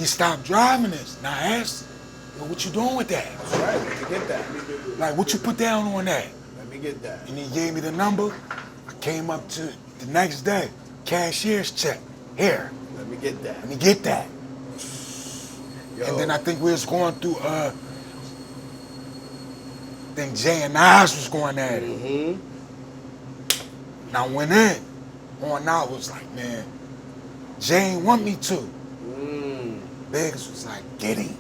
stopped driving this. Now I asked him, well, what you doing with that? That's right, let me get that. Like, what you put down on that? Let me get that. And he gave me the number. I came up to the next day, cashier's check. Here. Let me get that. Let me get that. Yo. And then I think we was going through, I think Jay and Nas was going at it. Mm-hmm. And I went in. On out was like, man, Jay ain't want me to. Biggs was like, get him.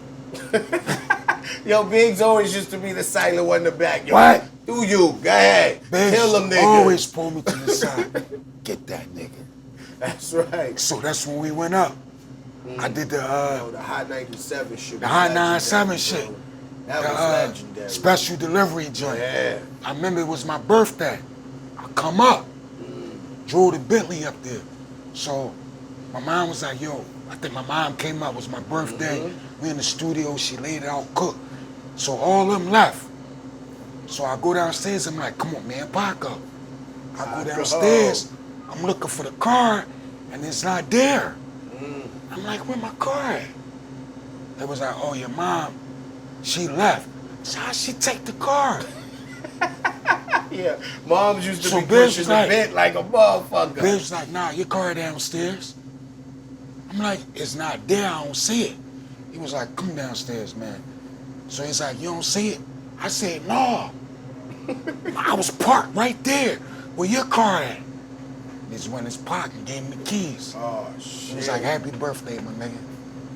Yo, Biggs always used to be the silent one in the back. Yo, What? Do you? Go ahead. Biggs Kill them niggas. always pull me to the side. Get that nigga. That's right. So that's when we went up. I did the The Hot 97 shit. the Hot 97 shit. That The was legendary. special delivery joint. Yeah. I remember it was my birthday. I come up, drove the Bentley up there. So my mom was like, yo, I think my mom came up, it was my birthday. We in the studio, she laid it out, cooked. So all of them left. So I go downstairs, I'm like, come on, man, park up. I go downstairs, I'm looking for the car, and it's not there. I'm like, where my car at? They was like, oh, your mom, she left. So how she take the car? Yeah, moms used to So be Biz pushing was the like- bed like a motherfucker. Biz was like, nah, your car downstairs. I'm like, it's not there, I don't see it. He was like, come downstairs, man. So he's like, you don't see it? I said, no. I was parked right there. Where your car at? This went his pocket and gave me the keys. Oh, He shit. was like, happy birthday, my nigga.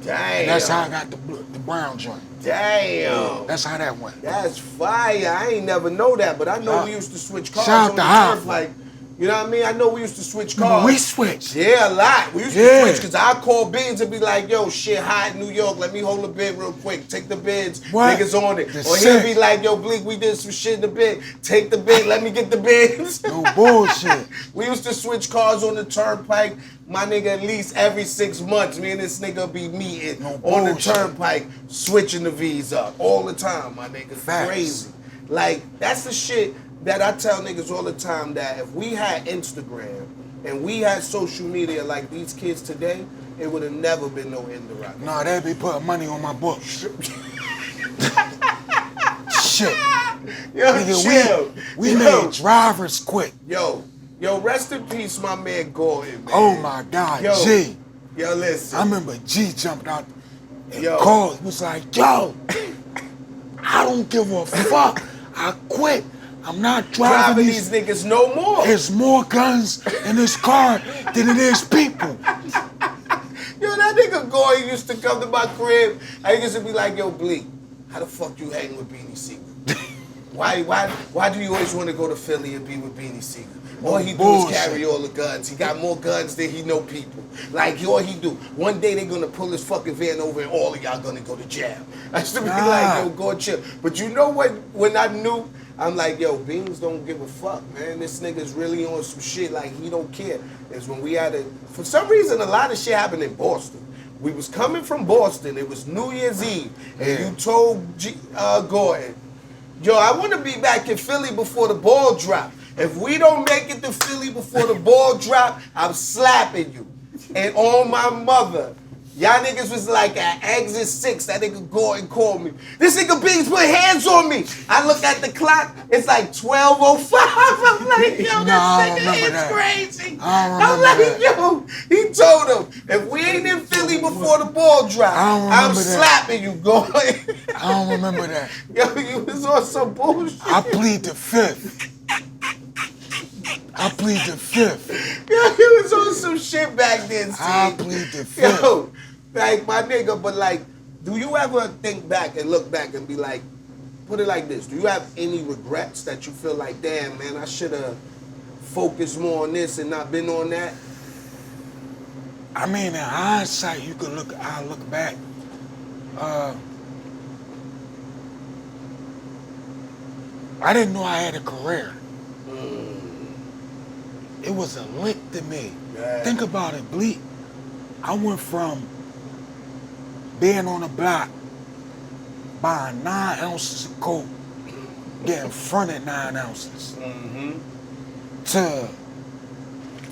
Damn. And that's how I got the brown joint. Damn. That's how that went. That's fire. I ain't never know that, but I know Shout- we used to switch cars shout on the to Hop. turf. Like, you know what I mean? I know we used to switch cars. We switched. Yeah, a lot. We used to Yeah. switch because I call bids and be like, yo, shit hot in New York. Let me hold the bid real quick. Take the bids. What? Niggas on it. The Or he'll sick. be like, yo, Bleek, we did some shit in the bid. Take the bid. Let me get the bids. No bullshit. We used to switch cars on the turnpike. My nigga, at least every 6 months, me and this nigga be meeting No on the bullshit. turnpike, switching the V's up all the time, my nigga. Facts. Crazy. Like, that's the shit that I tell niggas all the time, that if we had Instagram and we had social media like these kids today, it would have never been no in the rock. No, they be putting money on my books. Shit. Yo, Nigga, chill. we Yo. made drivers quit. Yo, rest in peace, my man Gordon, man. Oh my God, Yo. G. Yo, listen. I remember G jumped out and Yo. called. He was like, yo, I don't give a fuck. I quit. I'm not driving these niggas no more. There's more guns in this car than it is people. Yo, that nigga Goy used to come to my crib. I used to be like, yo, Bleek, how the fuck you hang with Beanie SIgel? Why do you always want to go to Philly and be with Beanie SIgel? All he do Bullshit. is carry all the guns. He got more guns than he know people. Like, all he do. One day they gonna pull his fucking van over and all of y'all gonna go to jail. I used to be like, yo, go chill. But you know what, when I knew, I'm like, yo, Beans don't give a fuck, man. This nigga's really on some shit, like, he don't care. Is when we had for some reason, a lot of shit happened in Boston. We was coming from Boston. It was New Year's Eve. And you told Gordon, yo, I want to be back in Philly before the ball drop. If we don't make it to Philly before the ball drop, I'm slapping you. And on my mother, y'all niggas was like at exit 6. That nigga Gordon called me. This nigga Beans put hands on me. I look at the clock. It's like 12:05. I'm like, yo, this nigga is crazy. I'm like, yo, he told him, if we ain't in Philly before the ball drop, I'm slapping you, Gordon. I don't remember that. Yo, you was on some bullshit. I plead the fifth. I plead the fifth. Yo, he was on some shit back then, see? I plead the fifth. Yo, like, my nigga, but like, do you ever think back and look back and be like, put it like this, do you have any regrets that you feel like, damn, man, I should have focused more on this and not been on that? I mean, in hindsight, I look back. I didn't know I had a career. It was a lick to me. Yeah. Think about it, Bleek. I went from being on the block, buying 9 ounces of coke, getting fronted 9 ounces, to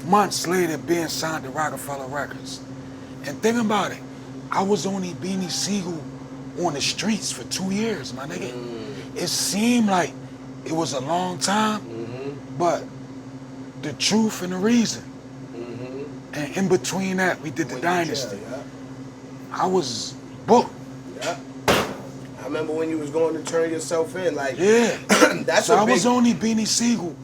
months later being signed to Roc-A-Fella Records. And think about it, I was only Beanie SIgel on the streets for 2 years, my nigga. It seemed like it was a long time, but the truth and the reason. And in between that, we did the Dynasty. I was booked. Yeah. I remember when you was going to turn yourself in, like, Yeah. that's so a I big... was only Beanie SIgel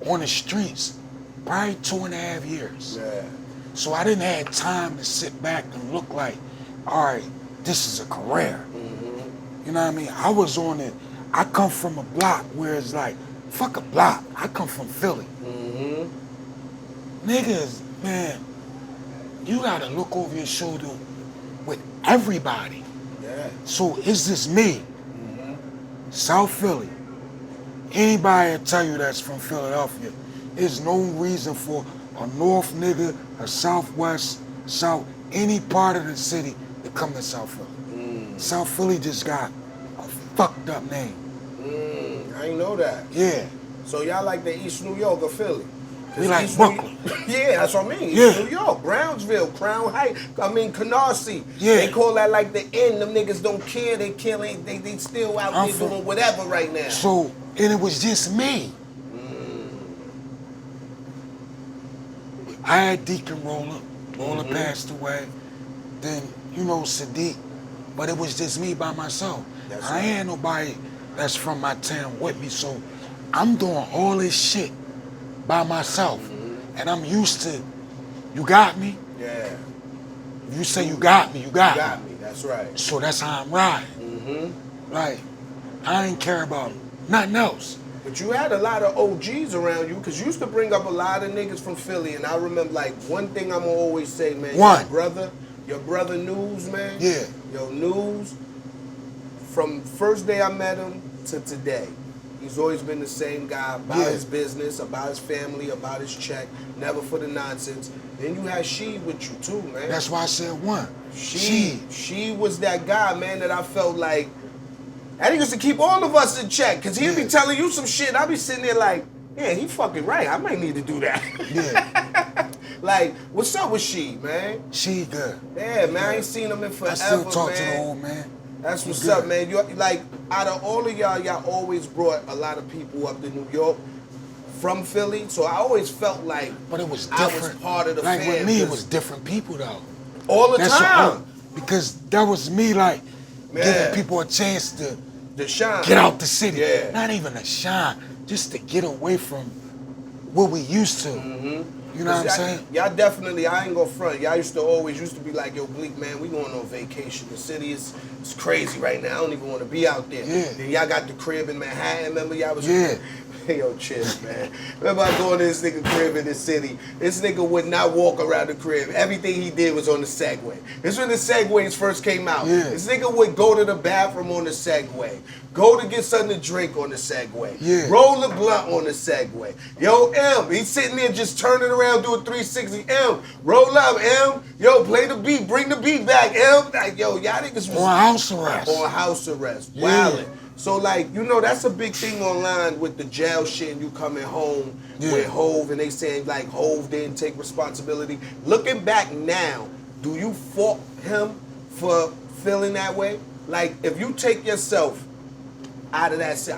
on the streets, probably 2.5 years. Yeah. So I didn't have time to sit back and look like, all right, this is a career. You know what I mean? I was on it. I come from a block where it's like, fuck a block. I come from Philly. Niggas, man, you gotta look over your shoulder with everybody. Yeah. So it's just me, South Philly. Anybody will tell you that's from Philadelphia. There's no reason for a North nigga, a Southwest, South, any part of the city to come to South Philly. South Philly just got a fucked up name. I ain't know that. Yeah. So y'all like the East New York or Philly? We like Brooklyn. Yeah, that's what I mean. Yeah. East New York, Brownsville, Crown Heights, Canarsie. Yeah. They call that like the end. Them niggas don't care. They killing. They still out there doing whatever right now. So, and it was just me. I had Deacon Roller. Roller passed away. Then, you know, Sadiq. But it was just me by myself. That's I right. ain't had nobody that's from my town with me. So I'm doing all this shit by myself. And I'm used to, you got me? Yeah. If you say you got me, you got You me. got me. That's right. So that's how I'm riding. Like, I ain't care about nothing else. But you had a lot of OGs around you, because you used to bring up a lot of niggas from Philly, and I remember, like, one thing I'm gonna always say, man, your brother News, man. Yeah. Yo, News, from first day I met him to today, he's always been the same guy, about his business, about his family, about his check, never for the nonsense. Then you had She with you too, man. That's why I said one. She was that guy, man, that I felt like, and he used to keep all of us in check, because he'd be telling you some shit. I'd be sitting there like, yeah, he fucking right. I might need to do that. Yeah. Like, what's up with She, man? She good. Yeah, man, I ain't seen him in forever, I still talk man. to the old man. That's what's up, man. You like, out of all of y'all always brought a lot of people up to New York from Philly, so I always felt like But it was different. I was part of the like fam. With me, it was different people though. All the time. Because that was me like giving people a chance to shine. get out the city. Yeah. Not even a shine, just to get away from what we used to. You know what I'm saying? Y'all definitely, I ain't gonna front. Y'all used to be like, yo, Bleek, man, we going on vacation. The city is crazy right now. I don't even want to be out there. Yeah. Then y'all got the crib in Manhattan. Remember y'all was... Yeah. Yo, chill, man. Remember I going to this nigga crib in the city. This nigga would not walk around the crib. Everything he did was on the Segway. This when the Segways first came out. Yeah. This nigga would go to the bathroom on the Segway. Go to get something to drink on the Segway. Yeah. Roll a blunt on the Segway. Yo, M, he's sitting there just turning around doing 360. M, roll up, M. Yo, play the beat. Bring the beat back, M. Like, yo, y'all niggas was... On house arrest. On house arrest. Yeah. Wildin'. So, like, you know, that's a big thing online with the jail shit and you coming home with Hove and they saying, like, Hove didn't take responsibility. Looking back now, do you fault him for feeling that way? Like, if you take yourself out of that,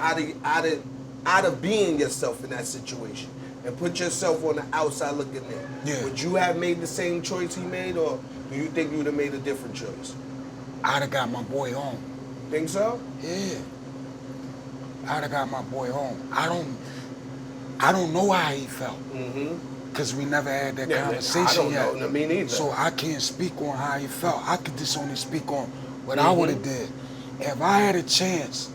out of being yourself in that situation and put yourself on the outside looking in, would you have made the same choice he made, or do you think you would have made a different choice? I'd have got my boy home. Think so? Yeah. I'd have got my boy home. I don't know how he felt. Because we never had that conversation yet. I don't know, me neither. So I can't speak on how he felt. I could just only speak on what I would have did. If I had a chance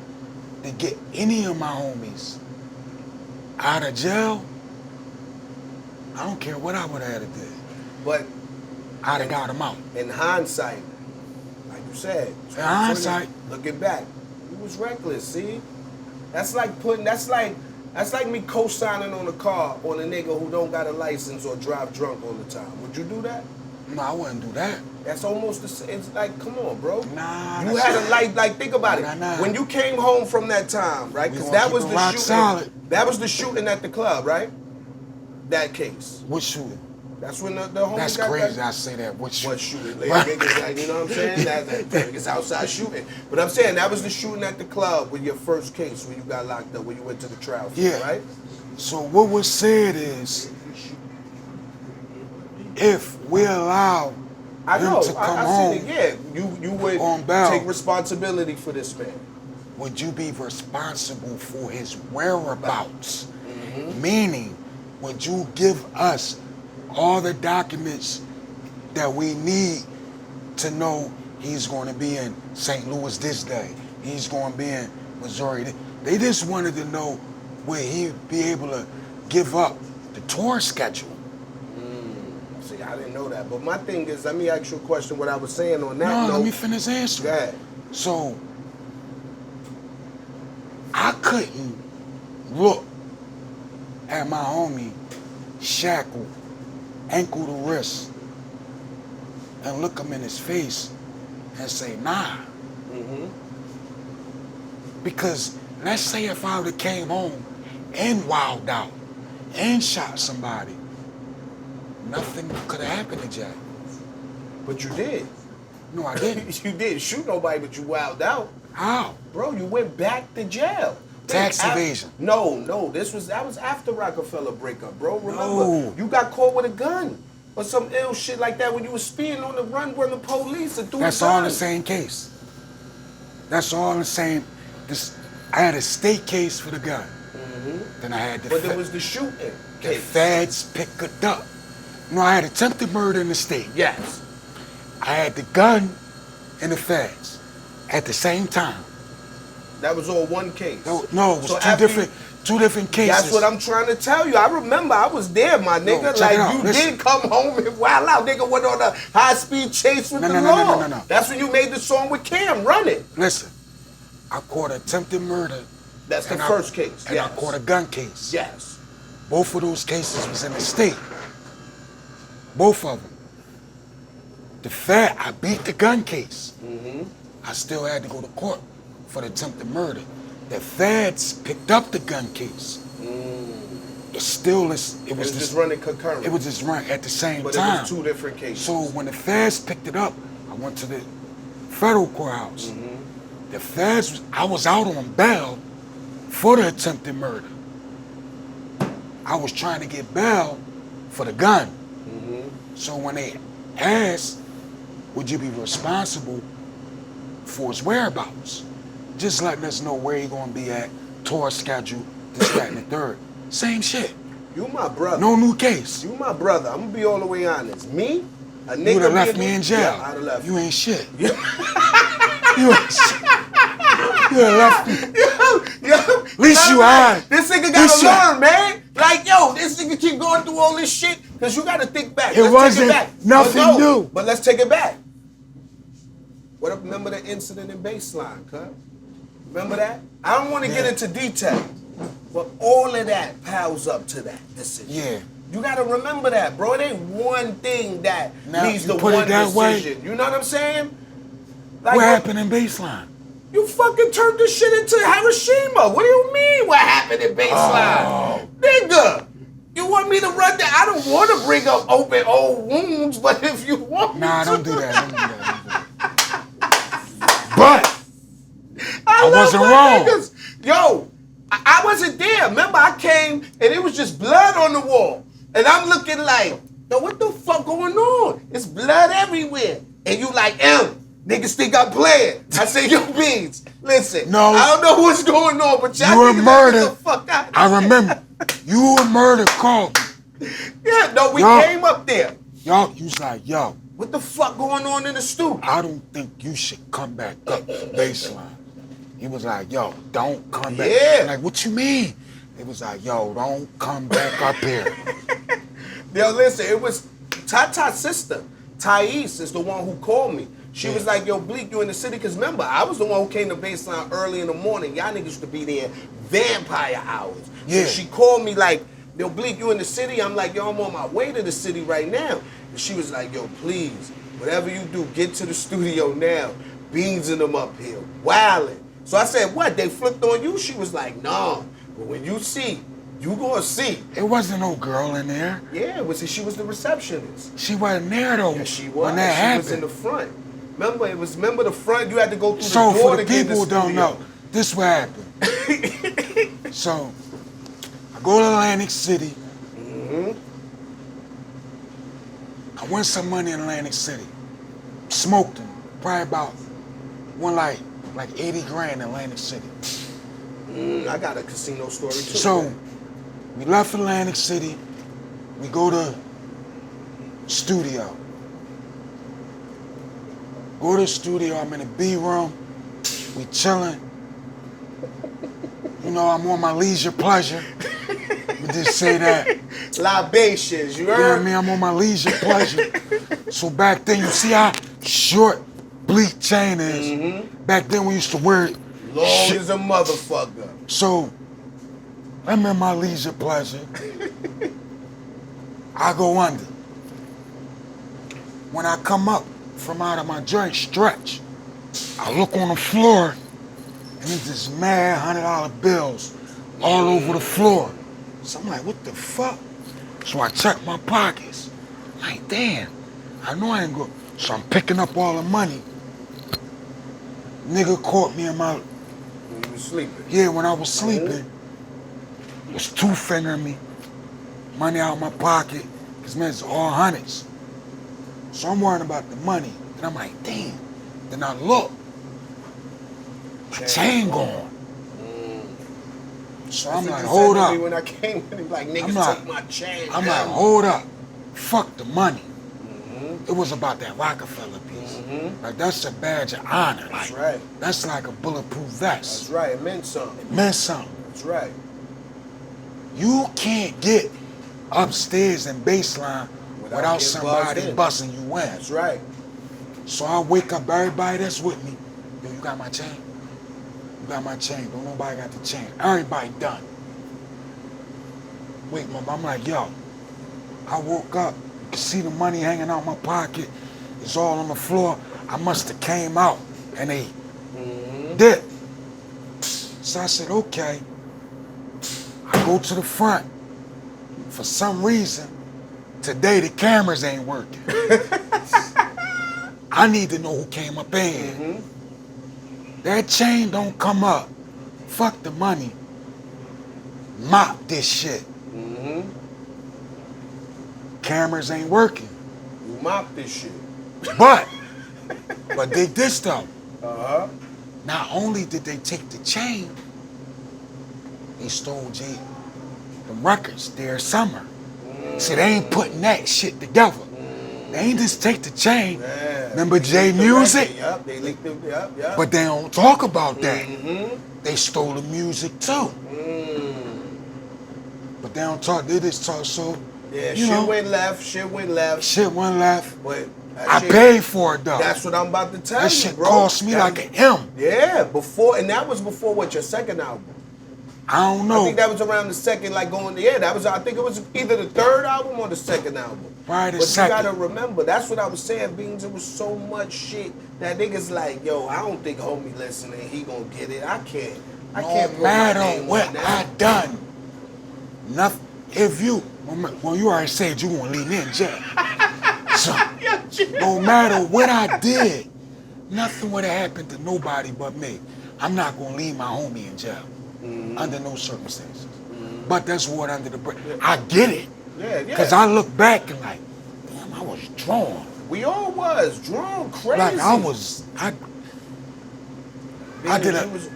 to get any of my homies out of jail, I don't care what I would have had to do. But I'd have got him out. In hindsight, like you said, in hindsight, looking back, he was reckless, see? That's like me co-signing on a car on a nigga who don't got a license or drive drunk all the time. Would you do that? No, I wouldn't do that. That's almost the same. It's like, come on, bro. Nah. You had a life, like, think about it. Nah. When you came home from that time, right? Because that was the ROC shooting. Solid. That was the shooting at the club, right? That case. What shooting? That's when the homie That's got crazy. that. I say that. What shooting? What shooting? Like, niggas, like, you know what I'm saying? That niggas outside shooting. But I'm saying that was the shooting at the club with your first case when you got locked up, when you went to the trial, right? So what was said is, if we allow him to come home, you would on bail, take responsibility for this man. Would you be responsible for his whereabouts? Meaning, would you give us all the documents that we need to know he's going to be in St. Louis this day, he's going to be in Missouri? They just wanted to know where he'd be able to give up the tour schedule. See, I didn't know that. But my thing is, let me ask you a question. What I was saying on that note. Let me finish answering. Go ahead. So, I couldn't look at my homie shackled, ankle to wrist, and look him in his face and say, nah. Because let's say if I would have came home and wilded out and shot somebody, nothing could have happened to Jack. But you did. No, I didn't. You didn't shoot nobody, but you wilded out. How? Bro, you went back to jail. Tax evasion. No, that was after Roc-A-Fella breakup, bro. Remember, you got caught with a gun or some ill shit like that when you was speeding on the run from the police and threw That's all the same case. That's all the same. I had a state case for the gun. Then I had the. But there was the shooting. The feds picked it up. No, I had attempted murder in the state. Yes. I had the gun and the feds at the same time. That was all one case. No, it was two different cases. That's what I'm trying to tell you. I remember I was there, my nigga. Did come home and wild out. Nigga went on a high-speed chase with the law. No. That's when you made the song with Cam, Run It. Listen, I caught attempted murder. That's the first case, And I caught a gun case. Yes. Both of those cases was in the state. Both of them. I beat the gun case. I still had to go to court for the attempted murder. The feds picked up the gun case. It was just running concurrently. It was just running at the same time. But it was two different cases. So when the feds picked it up, I went to the federal courthouse. The feds, I was out on bail for the attempted murder. I was trying to get bail for the gun. So when they asked, would you be responsible for his whereabouts? Just letting us know where he gonna be at, tour schedule, this, that, and the third. Same shit. You my brother. No new case. You my brother. I'm gonna be all the way honest. Me, a nigga. You would have left me in jail. Yeah, I'd have left. You ain't shit. You ain't shit. You would have left me. Yo, at least you are. This nigga gotta learn, man. Like, yo, this nigga keep going through all this shit, because you gotta think back. It wasn't nothing new. But let's take it back. Remember the incident in Baseline, cuz? Remember that? I don't want to get into detail, but all of that piles up to that decision. Yeah. You gotta remember that, bro. It ain't one thing that leads to put one it that decision. way? You know what I'm saying? Like, what happened in Baseline? You fucking turned this shit into Hiroshima. What do you mean what happened in Baseline? Nigga, you want me to run that? I don't want to bring up open old wounds, but if you want me to. Nah, don't do that. Don't do that. But I wasn't wrong. Niggas. Yo, I wasn't there. Remember, I came and it was just blood on the wall. And I'm looking like, yo, what the fuck going on? It's blood everywhere. And you like, niggas think I'm playing. I say, yo, Beans, listen. No. I don't know what's going on, but y'all you were niggas murdered. get the fuck out. I remember. You were murdered, called me. Yeah, no, we came up there. You was like, yo. What the fuck going on in the stoop? I don't think you should come back up Baseline. He was like, yo, don't come back. Yeah. I'm like, what you mean? It was like, yo, don't come back up here. Yo, listen, it was Tata's sister. Thais is the one who called me. She was like, yo, Bleek, you in the city? Because remember, I was the one who came to Baseline early in the morning. Y'all niggas used to be there vampire hours. Yeah. So she called me like, yo, Bleek, you in the city? I'm like, yo, I'm on my way to the city right now. And she was like, yo, please, whatever you do, get to the studio now. Beans in them up here, wildin'. So I said, what, they flipped on you? She was like, no, but when you see, you gonna see. It wasn't no girl in there. Yeah, she was the receptionist. She wasn't there though. Yeah, she was. When that happened. She was in the front. Remember the front, you had to go through So the door for to the get in the people who don't studio. know, this what happened. So I go to Atlantic City. I won some money in Atlantic City. Smoked them. Probably about like 80 grand in Atlantic City. I got a casino story too. So man. we left Atlantic City. We go to studio. Go to the studio. I'm in the B room. We chilling. You know, I'm on my leisure pleasure. We just say that. Libations, you You know heard? what I mean? I'm on my leisure pleasure. So back then, you see how short Bleek chain is. Back then, we used to wear it. Long shit. as a motherfucker. So I'm in my leisure pleasure. I go under. When I come up from out of my joint stretch, I look on the floor, and there's this mad $100 bills all over the floor. So I'm like, what the fuck? So I check my pockets. I'm like, damn, I know I ain't go. So I'm picking up all the money. Nigga caught me in my, When you was sleeping. yeah, when I was sleeping, he was two-fingering me. Money out of my pocket, because man, it's all hundreds. So I'm worrying about the money. And I'm like, damn. Then I look. My chain gone. So I'm like, hold up. When I came in, he was like, niggas I'm like- take my chain. I'm like, hold up. Fuck the money. It was about that Roc-A-Fella piece. Like, that's a badge of honor. Like, That's right. that's like a bulletproof That's vest. right. It meant something. It meant something. That's right. You can't get upstairs in Baseline Without without getting somebody buzzed in. busting you in. That's right. So I wake up everybody that's with me. Yo, you got my chain? You got my chain. Don't nobody got the chain. Everybody done. Wait, mom, I'm like, yo, I woke up. You can see the money hanging out my pocket. It's all on the floor. I must have came out and they did. So I said, okay. I go to the front. For some reason, today the cameras ain't working. I need to know who came up in here. That chain don't come up. Fuck the money. Mop this shit. Cameras ain't working. You mop this shit. But dig this though. Uh-huh. Not only did they take the chain, they stole Jay the records there summer. See, they ain't putting that shit together. They ain't just take the chain. Yeah. Remember J The Music? record, Yup, they licked them. Yup. But they don't talk about that. They stole the music too. But they don't talk, they just talk so, Yeah, you shit know, went left. Shit went left. shit went left. But that I shit- paid for it though. That's what I'm about to tell That you, shit bro. cost me That- like an M. Yeah, before, and that was before what, your second album? I don't I know. think that was around the second, like going, yeah, that was, I think it was either the third album or the second album. Probably the But second. you gotta remember, that's what I was saying, Beans, it was so much shit that niggas like, yo, I don't think homie listening, he gonna get it. I can't No put my matter name what on I that. done, nothing. If you, well, you already said you gonna leave me in jail. So, no matter what I did, nothing would have happened to nobody but me. I'm not gonna leave my homie in jail under no circumstances. But that's what under the breath. I get it, Yeah, cause yeah. I look back and like, damn, I was drawn. We all was drawn crazy. Like I Beans, did you a, was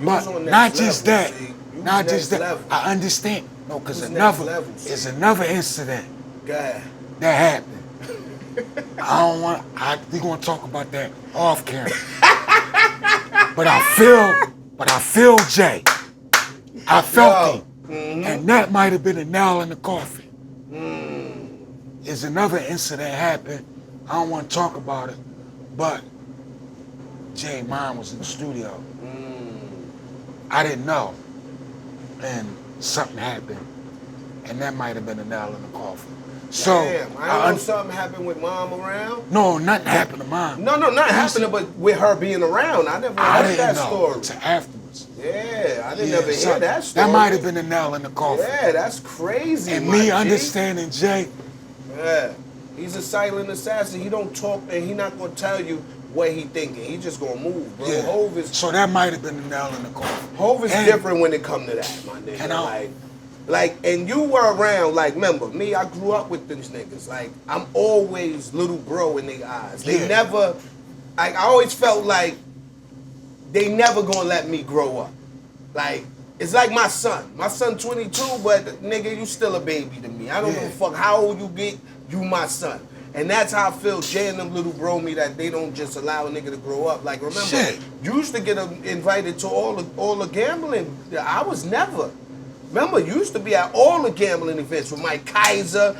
but on not next just level, that, see. You was not next just that. level. I understand. No, cause You was next another, level, see. it's another incident God. that happened. I don't want. We gonna talk about that off camera. But I feel Jay. I felt him, and that might have been a nail in the coffin. Is another incident happened I don't want to talk about it, but Jay mine was in the studio. I didn't know, and something happened, and that might have been a nail in the coffin. So damn, I know something happened with mom around. No, nothing happened to mom. No, nothing happened, but with her being around, I never heard that story. Until afterwards. Yeah, I didn't never hear that story. That might have been a nail in the coffin. Yeah, that's crazy. And me understanding Jay. Yeah, he's a silent assassin. He don't talk, and he not gonna tell you what he thinking. He just gonna move, bro. Yeah. Hove is. So that might have been a nail in the coffin. Hove is different when it come to that, my nigga. And you were around, like, remember, me, I grew up with these niggas. Like, I'm always little bro in their eyes. They never, like, I always felt like they never gonna let me grow up. Like, it's like my son. My son 22, but nigga, you still a baby to me. I don't give a fuck how old you get, you my son. And that's how I feel Jay and them little bro me, that they don't just allow a nigga to grow up. Like, remember, you used to get invited to all the gambling. I was never. Remember, you used to be at all the gambling events with Mike Kaiser,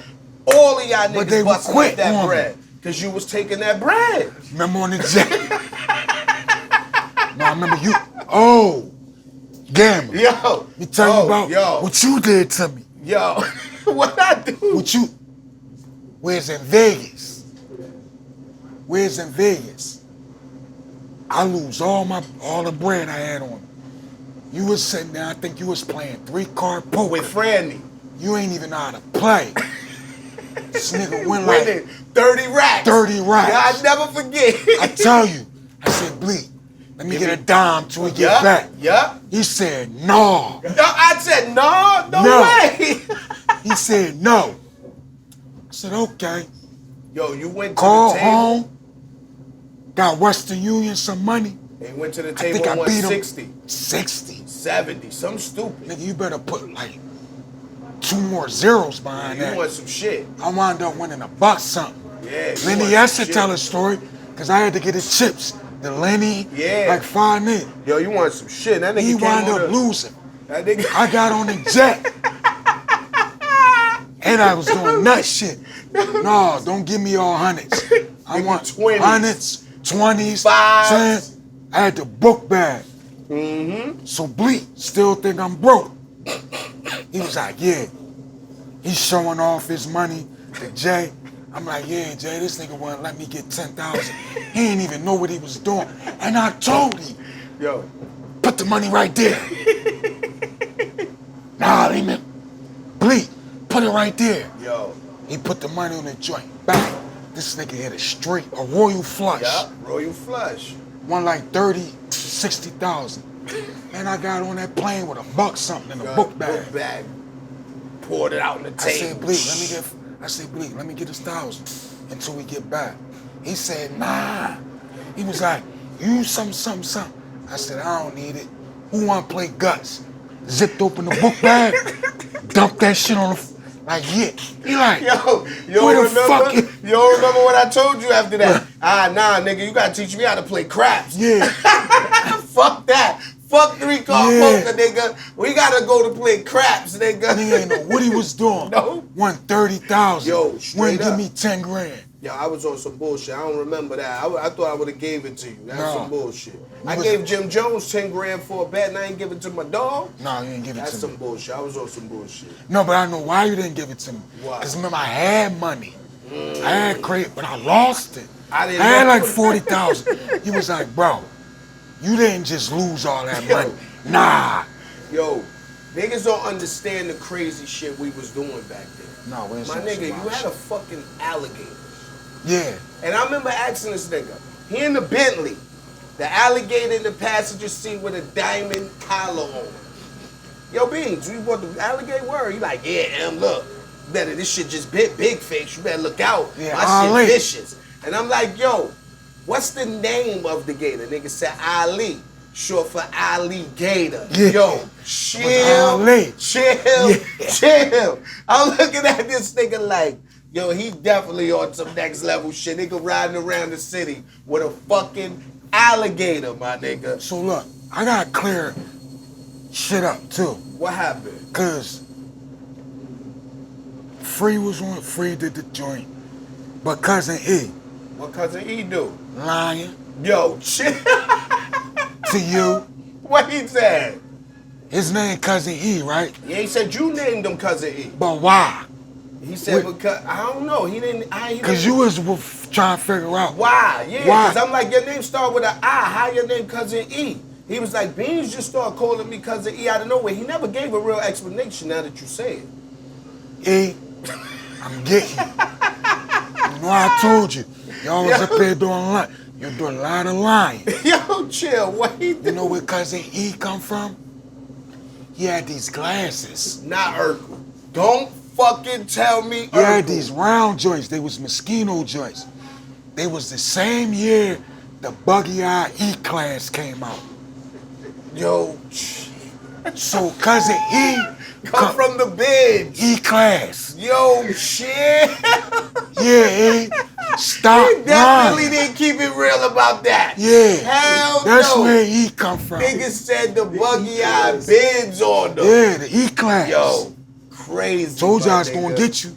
all of y'all niggas busting up that bread. Because you was taking that bread. Remember on the jet? No, I remember you. Oh, gambling. Yo. Let me tell you about what you did to me. Yo, what I do? Where's in Vegas? I lose all the bread I had on me. You was sitting there, I think you was playing 3-card poker. With Franny. You ain't even know how to play. This nigga went winning 30 racks. 30 racks. Yeah, I never forget. I tell you, I said, Bleek, let me get a dime till we get back. Yup. He said, no. I said, no way. He said, no. I said, okay. Yo, you went to Call the table. home, got Western Union some money. They went to the table and won 60. 60. 70, something stupid. Nigga, you better put like 2 more zeros behind that. You want some shit. I wound up winning $1 something. Yeah. Lenny Esser tell a story, because I had to get his chips. The Lenny, like 5 minutes. Yo, you want some shit. That nigga he wound up losing. That nigga. I got on the jet. And I was doing nut shit. No, don't give me all hundreds. I want 20s. Hundreds, 20s, 5s. 10s. I had the book bag. So Bleek still think I'm broke. He was like, yeah. He's showing off his money to Jay. I'm like, yeah, Jay, this nigga wouldn't let me get 10,000. He didn't even know what he was doing. And I told him, yo, put the money right there. Nah, Bleek, put it right there. Yo. He put the money on the joint. Back. This nigga hit a royal flush. Yeah, royal flush. Won like 30, 60,000. Man, I got on that plane with $1 something in a book bag. Poured it out on the table. I said, Bleek, let me get 1,000 until we get back. He said, nah. He was like, use something. I said, I don't need it. Who want to play guts? Zipped open the book bag, dumped that shit on the like, yeah. He like, yo, you don't remember what I told you after that? Nah, nigga, you gotta teach me how to play craps. Yeah. Fuck that. Fuck 3-card poker, nigga. We gotta go to play craps, nigga. He ain't know what he was doing. No. Won 30,000. Yo, straight up. Give me 10 grand. Yo, I was on some bullshit. I don't remember that. I thought I would have gave it to you. That's some bullshit. I gave Jim Jones 10 grand for a bet and I ain't give it to my dog. No, you ain't give it to me. That's some bullshit. I was on some bullshit. No, but I know why you didn't give it to me. Why? Because remember, I had money. I had credit, but I lost it. I had like 40,000. He was like, bro, you didn't just lose all that money. Nah. Yo, niggas don't understand the crazy shit we was doing back then. No, we my nigga, you had a fucking alligator. Yeah. And I remember asking this nigga, he in the Bentley, the alligator in the passenger seat with a diamond collar on. Yo, Beans, you want the alligator word? He like, yeah, look, better, this shit just big face, you better look out. Yeah, my shit vicious. And I'm like, yo, what's the name of the gator? Nigga said Ali, short for alligator. Yeah. Yo, chill. I'm looking at this nigga like, yo, he definitely on some next level shit. Nigga riding around the city with a fucking alligator, my nigga. So look, I gotta clear shit up too. What happened? Cause Free did the joint, but Cousin E, What Cousin E do? Lying. Yo, shit. To you. What he said? His name Cousin E, right? Yeah, he said you named him Cousin E. But why? He said because I don't know. He didn't. Because you was trying to figure out why. Yeah. Why? Because I'm like, your name start with an I. How your name Cousin E? He was like, Beans just started calling me Cousin E out of nowhere. He never gave a real explanation. Now that you say it. E, I'm getting you. You know I told you. Y'all was up there doing a lot. You're doing a lot of lying. Yo, chill. What he do? You know where Cousin E come from? He had these glasses. Not Urkel. Don't fucking tell me Urkel. He had these round joints. They was mosquito joints. They was the same year the Buggy-Eye E-Class came out. Yo, so Cousin E come from the bench. E-Class. Yo, shit. Yeah, E. Stop He definitely lying. didn't keep it real about that. Yeah. Hell That's no. where E come from. Niggas said the Buggy-Eye bids on them. Yeah, the E-Class. Yo, crazy. Told you I was my gonna nigga. get you.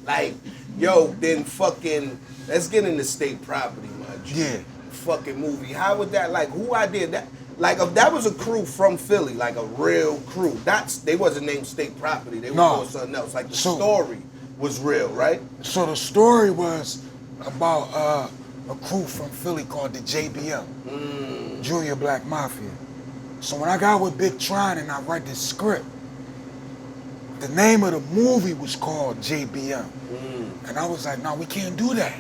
Like, yo, then fucking, let's get into state property, my G. Yeah. Fucking movie. How would that, like, who I did that? Like, if that was a crew from Philly, like a real crew, they wasn't named state property. They were called something else. Like, the story was real, right? So the story was about a crew from Philly called the JBM, Junior Black Mafia. So when I got with Big Tron and I write this script, the name of the movie was called JBM. And I was like, no, we can't do that.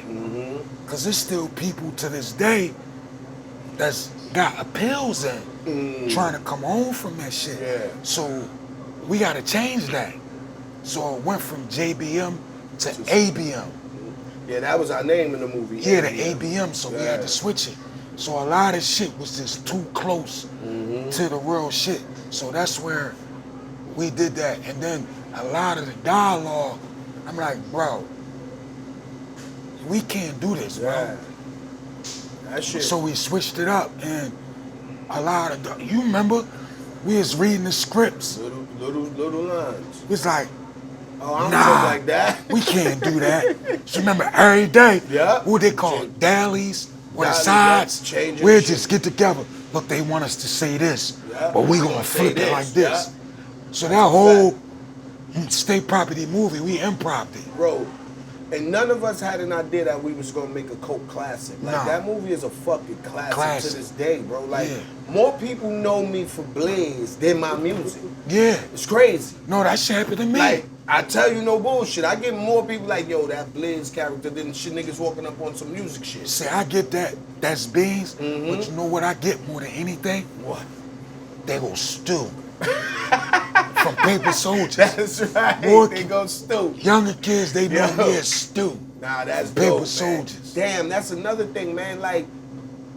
Because there's still people to this day that's got appeals in trying to come home from that shit. Yeah. So we got to change that. So it went from JBM to ABM. Yeah, that was our name in the movie. Yeah, the ABM, so we had to switch it. So a lot of shit was just too close to the real shit. So that's where we did that. And then a lot of the dialogue, I'm like, bro, we can't do this, bro. That shit. So we switched it up, and a lot of you remember, we was reading the scripts. Little lines. It was like, oh, I don't nah, talk like that. We can't do that. So remember, every day, Yeah. what they call dailies or the Dailies, sides, changing we'll shit. just get together. Look, they want us to say this, Yeah. but we We gonna gonna flip say it like this, this. So that whole state property movie, we improv it. Bro, and none of us had an idea that we was gonna make a cult classic. Like, Nah. that movie is a fucking classic to this day, bro. Like, Yeah. more people know me for Blaze than my music. Yeah. It's crazy. No, that shit happened to me. Like, I tell you no bullshit. I get more people like, yo, that Blaze character than shit niggas walking up on some music shit. See, I get that. That's beans. But you know what I get more than anything? What? They go stew. From Paper Soldiers. That's right. Boy, They go stupid. Younger kids, they know Yo. me as stew. Nah, that's Paper dope, man. Soldiers. Damn, that's another thing, man. Like,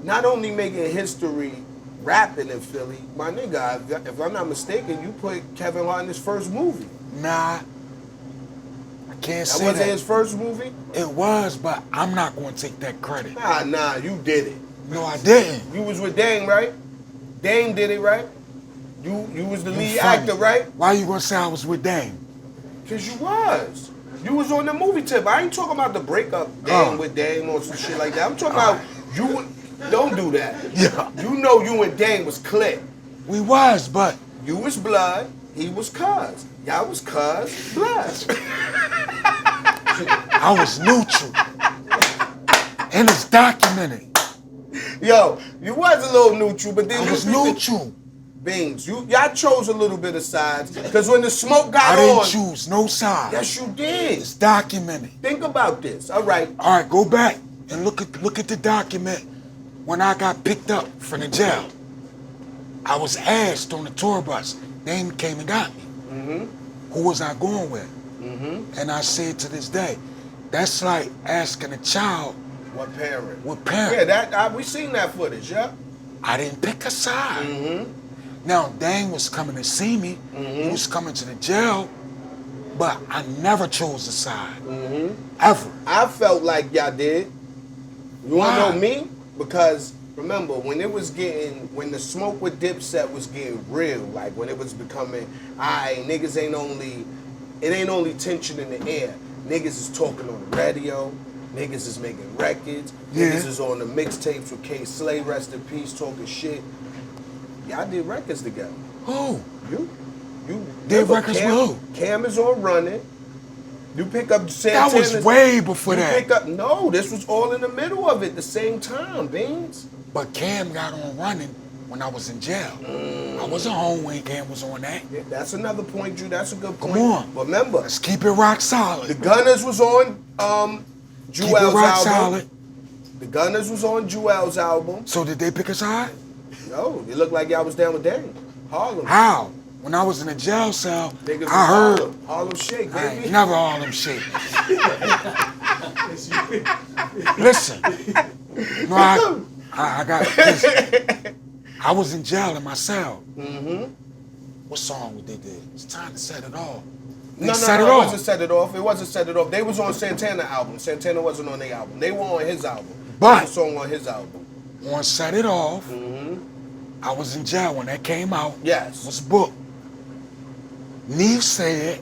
not only making history rapping in Philly, my nigga, if I'm not mistaken, you put Kevin Hart in his first movie. Nah, I can't That say wasn't that. his first movie? It was, but I'm not going to take that credit. Nah, you did it. No, I didn't. You was with Dame, right? Dame did it, right? You was the You lead funny. actor, right? Why you going to say I was with Dame? Because you was. You was on the movie tip. I ain't talking about the breakup Dame with Dame or some shit like that. I'm talking about you. Don't do that. Yeah. You know you and Dame was click. We was, but You was blood. He was cuz. Y'all was cuz, blood. I was neutral. And it's documented. Yo, you was a little neutral, but then I you was neutral. Beans, y'all chose a little bit of sides. Because when the smoke got I didn't on. choose no side. Yes, you did. It's documented. Think about this. All right. All right, go back and look at the document when I got picked up from the jail. I was asked on the tour bus. They came and got me. Who was I going with? And I said to this day, that's like asking a child What parent? what parent. Yeah, we seen that footage, yeah? I didn't pick a side. Now, Dane was coming to see me. He was coming to the jail, but I never chose a side. Ever. I felt like y'all did. You wanna Why? know me? Because remember, when the smoke with Dipset was getting real, like when it was becoming, niggas it ain't only tension in the air. Niggas is talking on the radio. Niggas is making records. Yeah. Niggas is on the mixtapes with K Slay, rest in peace, talking shit. Y'all did records together. Who? You Did records with who? Cam is on Running. You pick up Santana's. That was way before you that. Pick up, no, this was all in the middle of it, the same time, Beans. But Cam got on Running when I was in jail. I wasn't home when Cam was on that. Yeah, that's another point, Drew. That's a good point. Come on. But remember, Let's keep it rock solid. the Gunners was on Keep it Jewel's rock album. solid. The Gunners was on Jewel's album. So did they pick a side? No, it looked like y'all was down with Dame. Harlem. How? When I was in a jail cell, Niggas I heard. Harlem Shake, I baby. ain't never Harlem Shake. Listen. No, I got this. I was in jail in my cell. What song did they? It's time to set it off. No, it wasn't Set It Off. It wasn't Set It Off. They was on Santana album. Santana wasn't on their album. They were on his album. But a song on his album. On Set It Off, I was in jail when that came out. Yes. Was booked. Neve said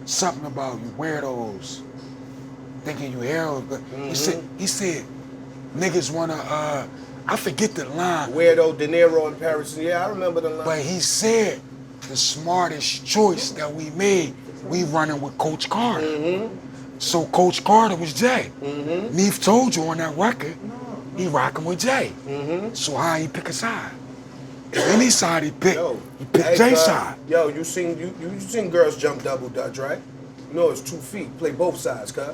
something about you weirdos thinking you heroes, but he said niggas wanna I forget the line. Weirdo, De Niro in Paris. Yeah, I remember the line. But he said the smartest choice that we made, we running with Coach Carter. So Coach Carter was Jay. Neve told you on that record, he rocking with Jay. So how he pick a side? If any side he picked, he picked Jay's side. Yo, you seen girls jump double dutch, right? You know it's 2 feet. Play both sides, cuz.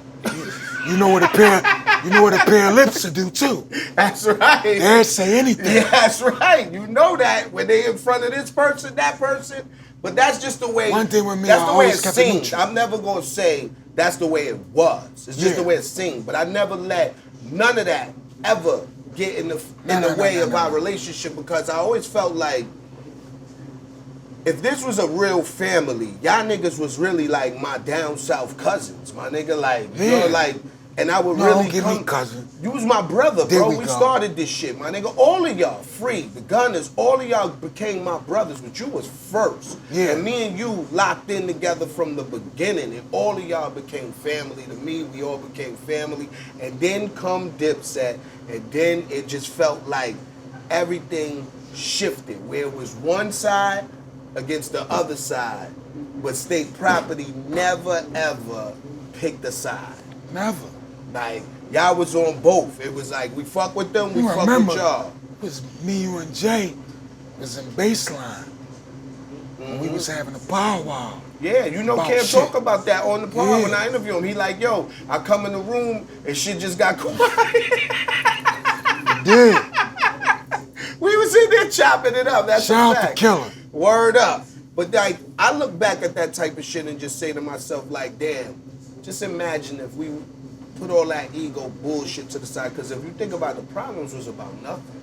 You know what a pair of lips to do too. That's right. They'll say anything. Yeah, that's right. You know that when they in front of this person, that person. But that's just the way. One thing with me, that's I the way always it kept it seemed. neutral. I'm never gonna say that's the way it was. It's just the way it seemed. But I never let none of that ever get in the way of our relationship, because I always felt like if this was a real family, y'all niggas was really like my down south cousins, my nigga. Like, you know, like, and I would really don't give me cousin. You was my brother, There bro. we We go. started this shit, my nigga. All of y'all, Free, the Gunners, all of y'all became my brothers, but you was first. Yeah. And me and you locked in together from the beginning, and all of y'all became family to me. We all became family. And then come Dipset, and then it just felt like everything shifted, where it was one side against the other side, but State Property never ever picked a side. Never. Like, y'all was on both. It was like, we fuck with them, we You fuck remember, with y'all. it was me, you, and Jay was in baseline. When we was having a powwow. Yeah, you know About Cam shit. talk about that on the pod Yeah. when I interview him. He like, yo, I come in the room and shit just got quiet. Did. We was in there chopping it up. That's Shout a out fact. to Killer. Word up. But like, I look back at that type of shit and just say to myself, like, damn, just imagine if we put all that ego bullshit to the side. Because if you think about it, the problems was about nothing.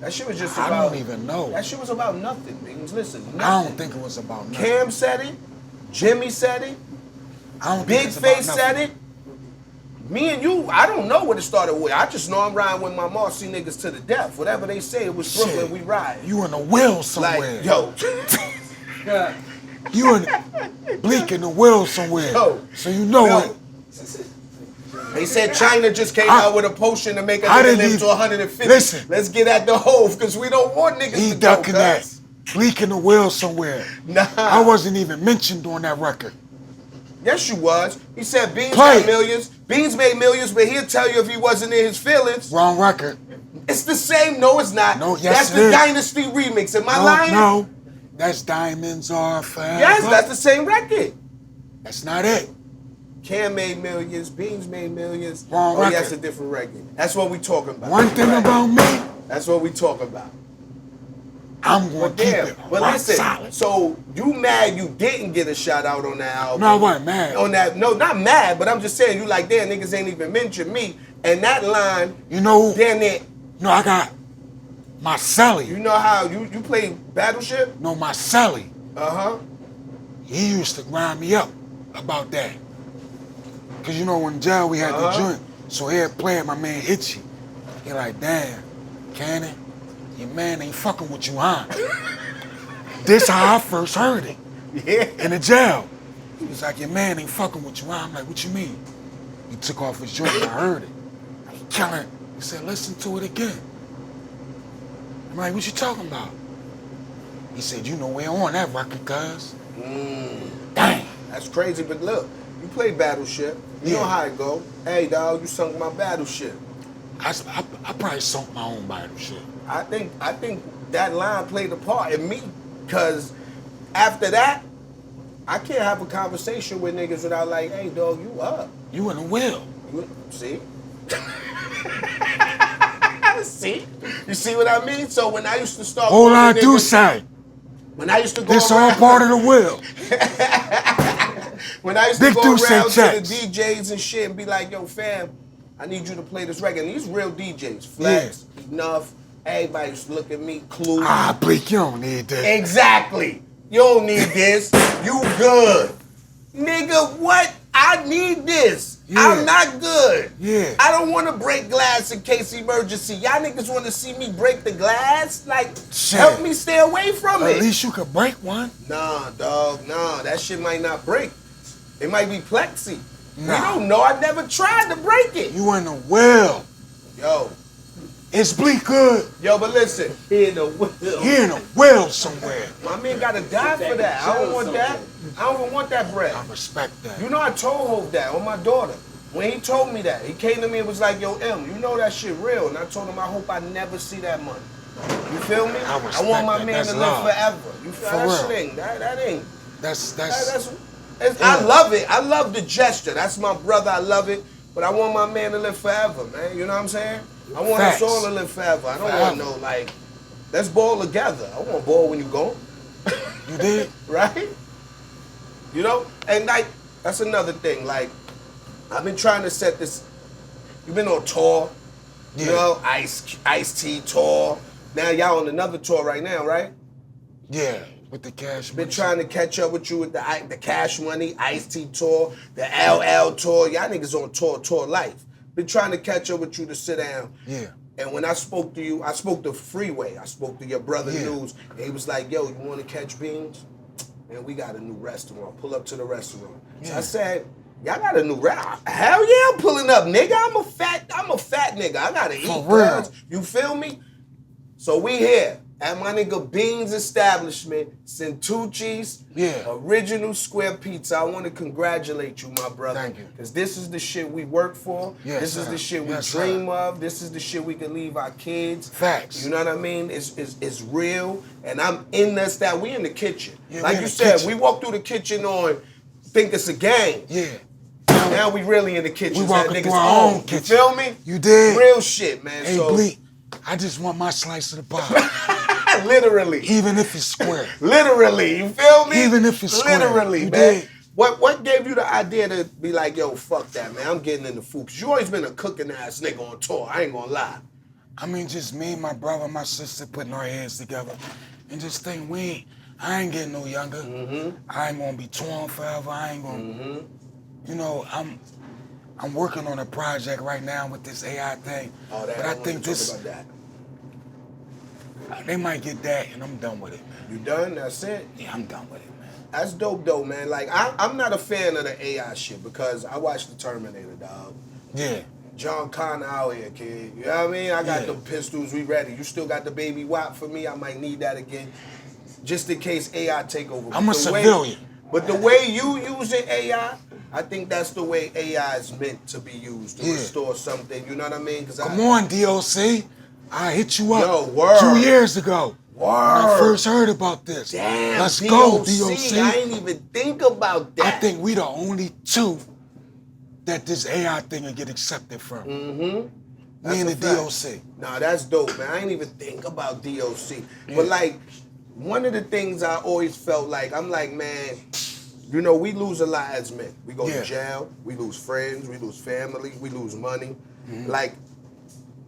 That shit was just I about. don't even know. That shit was about nothing, niggas. Listen, nothing. I don't think it was about nothing. Cam said it. Jimmy said it. I don't think Big it's about Face nothing. said it. Me and you, I don't know what it started with. I just know I'm riding with my Marcy niggas to the death. Whatever they say, it was Brooklyn, Shit. we ride. You in a will somewhere. Like, yo. You in Bleek in the will somewhere. Yo. So you know Yo. it. They said China just came out with a potion to make a I nigga didn't live even- to 150. Listen. Let's get at the hove, because we don't want niggas He to go, ducking that. cuz. Bleek in the will somewhere. Nah. I wasn't even mentioned on that record. Yes, you was. He said Beans Play got it. millions. Beans made millions, but he'll tell you if he wasn't in his feelings. Wrong record. It's the same. No, it's not. No, yes, That's it the is. Dynasty remix. Am I No, lying? no. That's Diamonds Are Forever. Yes, that's the same record. That's not it. Cam made millions. Beans made millions. Wrong oh, record. yeah, that's a different record. That's what we talking about. One thing Right. about me, That's what we talking about. I'm going But to keep damn, it but rock listen, solid. so you mad you didn't get a shout out on that album? No, I wasn't mad. On that, no, not mad, but I'm just saying you like, damn, niggas ain't even mentioned me. And that line, You know, damn it, I got my celly. you know how you play Battleship? No, my celly. Uh-huh. He used to grind me up about that. Cause you know in jail we had the joint, so he'd play at my man Itchy. He like, damn, Cannon, your man ain't fucking with you, huh? This how I first heard it Yeah. in the jail. He was like, your man ain't fucking with you. I'm like, what you mean? He took off his joint and I heard it. He killing. He said, listen to it again. I'm like, what you talking about? He said, you know we're on that record, cuz. Dang. That's crazy, but look, you play Battleship. You know how it go. Hey, dog, you sunk my Battleship. I probably sunk my own Battleship. I think that line played a part in me, because after that, I can't have a conversation with niggas without like, hey, dog, you up. You in the will. See? See? You see what I mean? So when I used to start... All I do say. When I used to go this around... all part of the will. When I used to go around to the DJs and shit and be like, yo, fam, I need you to play this record. And these real DJs, Flex, Enough, everybody used to look at me, Clue. Ah, Bleek, you don't need this. Exactly. You don't need this. You good. Nigga, what? I need this. Yeah. I'm not good. Yeah. I don't want to break glass in case emergency. Y'all niggas want to see me break the glass? Like, shit. Help me stay away from it. At least you could break one. Nah, dog. Nah, that shit might not break. It might be plexi. Nah. You don't know. I never tried to break it. You in the well. Yo. Is Bleek good? Yo, but listen. He in the well. He in a well somewhere. My man gotta die for that. I don't want that. I don't even want that bread. I respect that. You know I told Hope that on my daughter. When he told me that, he came to me and was like, yo, M, you know that shit real. And I told him I hope I never see that money. You feel me? I want my that. man That's to love. live forever. You feel for that real. shit ain't. That ain't. Yeah. I love it. I love the gesture. That's my brother. I love it. But I want my man to live forever, man. You know what I'm saying? I want Facts. us all to live forever. I don't want no, like, let's ball together. I want to ball when you go. You did? Right? You know? And, like, that's another thing. Like, I've been trying to set this. You've been on tour. Yeah. You know, Ice-T tour. Now y'all on another tour right now, right? Yeah, with the Cash Money. Been trying to catch up with you with the Cash Money, Ice-T tour, the LL tour. Y'all niggas on tour life. Been trying to catch up with you to sit down. Yeah. And when I spoke to you, I spoke to Freeway. I spoke to your brother News. And he was like, yo, you want to catch beans? Man, we got a new restaurant. Pull up to the restaurant. Yeah. So I said, y'all got a new restaurant? Hell yeah, I'm pulling up, nigga. I'm a fat nigga. I gotta eat. For real. You feel me? So we here at my nigga Beans establishment, Centucci's original square pizza. I want to congratulate you, my brother. Thank you. Because this is the shit we work for. Yes, this is the shit we dream of. This is the shit we can leave our kids. Facts. You know what I mean? It's real. And I'm in this that we in the kitchen. Yeah, like you said, we walk through the kitchen on think it's a game. Yeah. Now we really in the kitchen. We walking through our own kitchen. You feel me? You did. Real shit, man. Hey, Bleek, I just want my slice of the pie. Literally. Even if it's square. Literally, you feel me? Even if it's square. Literally, you man. Did. What gave you the idea to be like, yo, fuck that, man? I'm getting in the food. Because you always been a cooking ass nigga on tour. I ain't gonna lie. I mean, just me, my brother, my sister putting our heads together and just think I ain't getting no younger. Mm-hmm. I ain't gonna be torn forever. I ain't gonna, you know, I'm working on a project right now with this AI thing. Oh, that, but I think this, about that. They might get that and I'm done with it, man. You done? That's it? Yeah, I'm done with it, man. That's dope though, man. Like, I'm not a fan of the AI shit because I watched the Terminator, dog. Yeah. John Connor out here, kid. You know what I mean? I got the pistols, we ready. You still got the baby WAP for me? I might need that again. Just in case AI take over. I'm a civilian. But the way you using AI, I think that's the way AI is meant to be used, to restore something. You know what I mean? Come on, DOC. I hit you up Yo, word. 2 years ago. Word. When I first heard about this. Damn, Let's go, DOC. I ain't even think about that. I think we the only two that this AI thing will get accepted from. Mm-hmm. Me and the DOC. Nah, that's dope, man. I ain't even think about DOC. But like, one of the things I always felt like, I'm like, man, you know, we lose a lot as men. We go to jail, we lose friends, we lose family, we lose money. Like,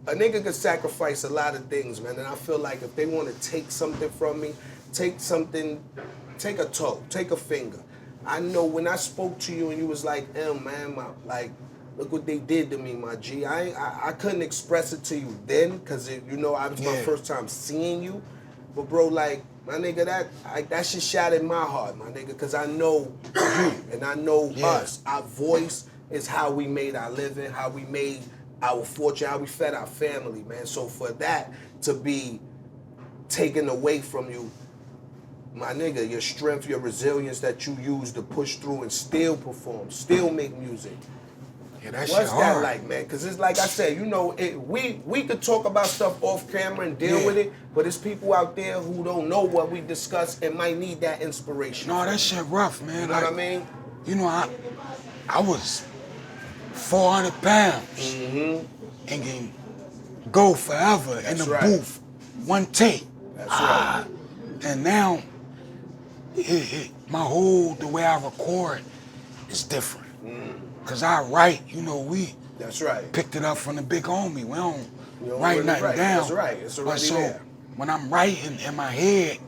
a nigga could sacrifice a lot of things, man. And I feel like if they want to take something from me, take a toe, take a finger. I know when I spoke to you and you was like, man, look what they did to me, my G. I couldn't express it to you then, because, you know, I was my first time seeing you. But, bro, like, my nigga, that shit shattered my heart, my nigga, because I know you and I know us. Our voice is how we made our living, how we made our fortune, how we fed our family, man. So for that to be taken away from you, my nigga, your strength, your resilience that you use to push through and still perform, still make music. Yeah, that What's shit that hard. like, man? Because it's like I said, you know, we could talk about stuff off camera and deal with it, but it's people out there who don't know what we discuss and might need that inspiration. No, that shit rough, man. You know what I mean? You know, I was 400 pounds and can go forever in the booth, one take. That's right. And now, the way I record is different. Cause I write, you know, we picked it up from the big homie. We don't write really nothing down. That's right. It's already so there. when I'm writing in my head,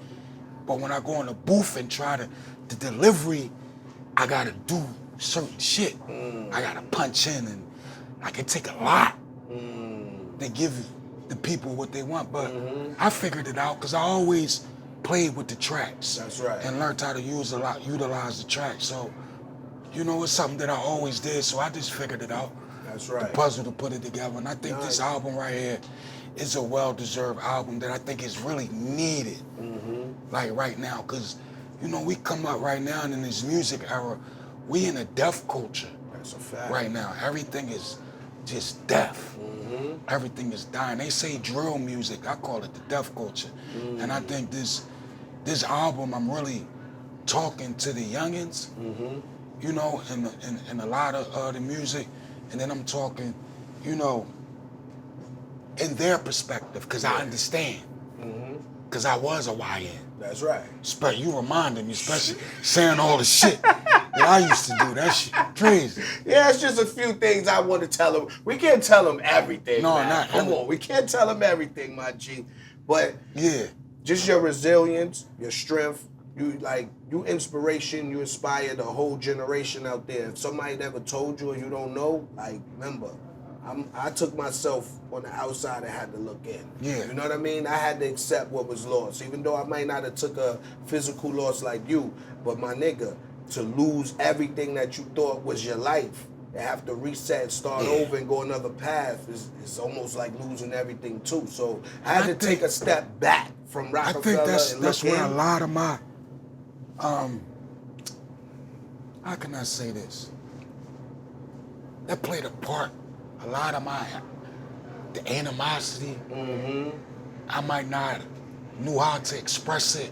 but when I go in the booth and try the delivery, I gotta do certain shit. I gotta punch in and like it take a lot to give the people what they want. But I figured it out because I always played with the tracks. That's right. And learned how to utilize the tracks. So, you know, it's something that I always did, so I just figured it out. That's right. The puzzle to put it together. And I think this album right here is a well-deserved album that I think is really needed, like right now. Because, you know, we come up right now and in this music era, we in a death culture. That's a fact. Right now. Everything is just death. Everything is dying. They say drill music. I call it the death culture. And I think this album, I'm really talking to the youngins, you know, and a lot of the music. And then I'm talking, you know, in their perspective, because I understand. Because I was a YN. That's right. You reminded me, especially saying all the shit that I used to do. That shit crazy. Yeah, it's just a few things I want to tell them. We can't tell them everything, No, man. not Come on, we can't tell them everything, my G. But yeah, just your resilience, your strength, you inspiration, you inspire the whole generation out there. If somebody never told you or you don't know, like, remember, I took myself on the outside and had to look in. Yeah. You know what I mean? I had to accept what was lost. Even though I might not have took a physical loss like you, but my nigga, to lose everything that you thought was your life, and have to reset, start over and go another path is almost like losing everything too. So I had to take a step back from Roc-A-Fella. I think that's where a in. lot of my, how can I say this? That played a part. A lot of the animosity, I might not knew how to express it,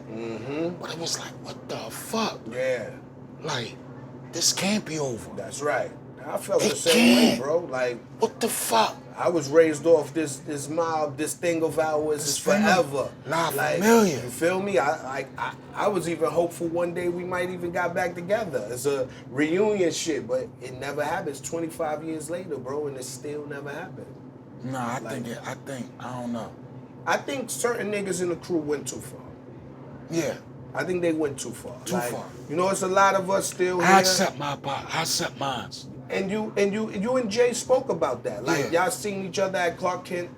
but it was like, what the fuck? Yeah. Like, this can't be over. That's right. I felt the same way, bro. Like, what the fuck? I was raised off this mob, this thing of ours is forever. Not like, familiar. You feel me? I was even hopeful one day we might even got back together. It's a reunion shit, but it never happens. 25 years later, bro, and it still never happened. No, I don't know. I think certain niggas in the crew went too far. Yeah. I think they went too far. Too far. You know, it's a lot of us still here. I accept mine. And you and Jay spoke about that. Like, y'all seen each other at Clark Kent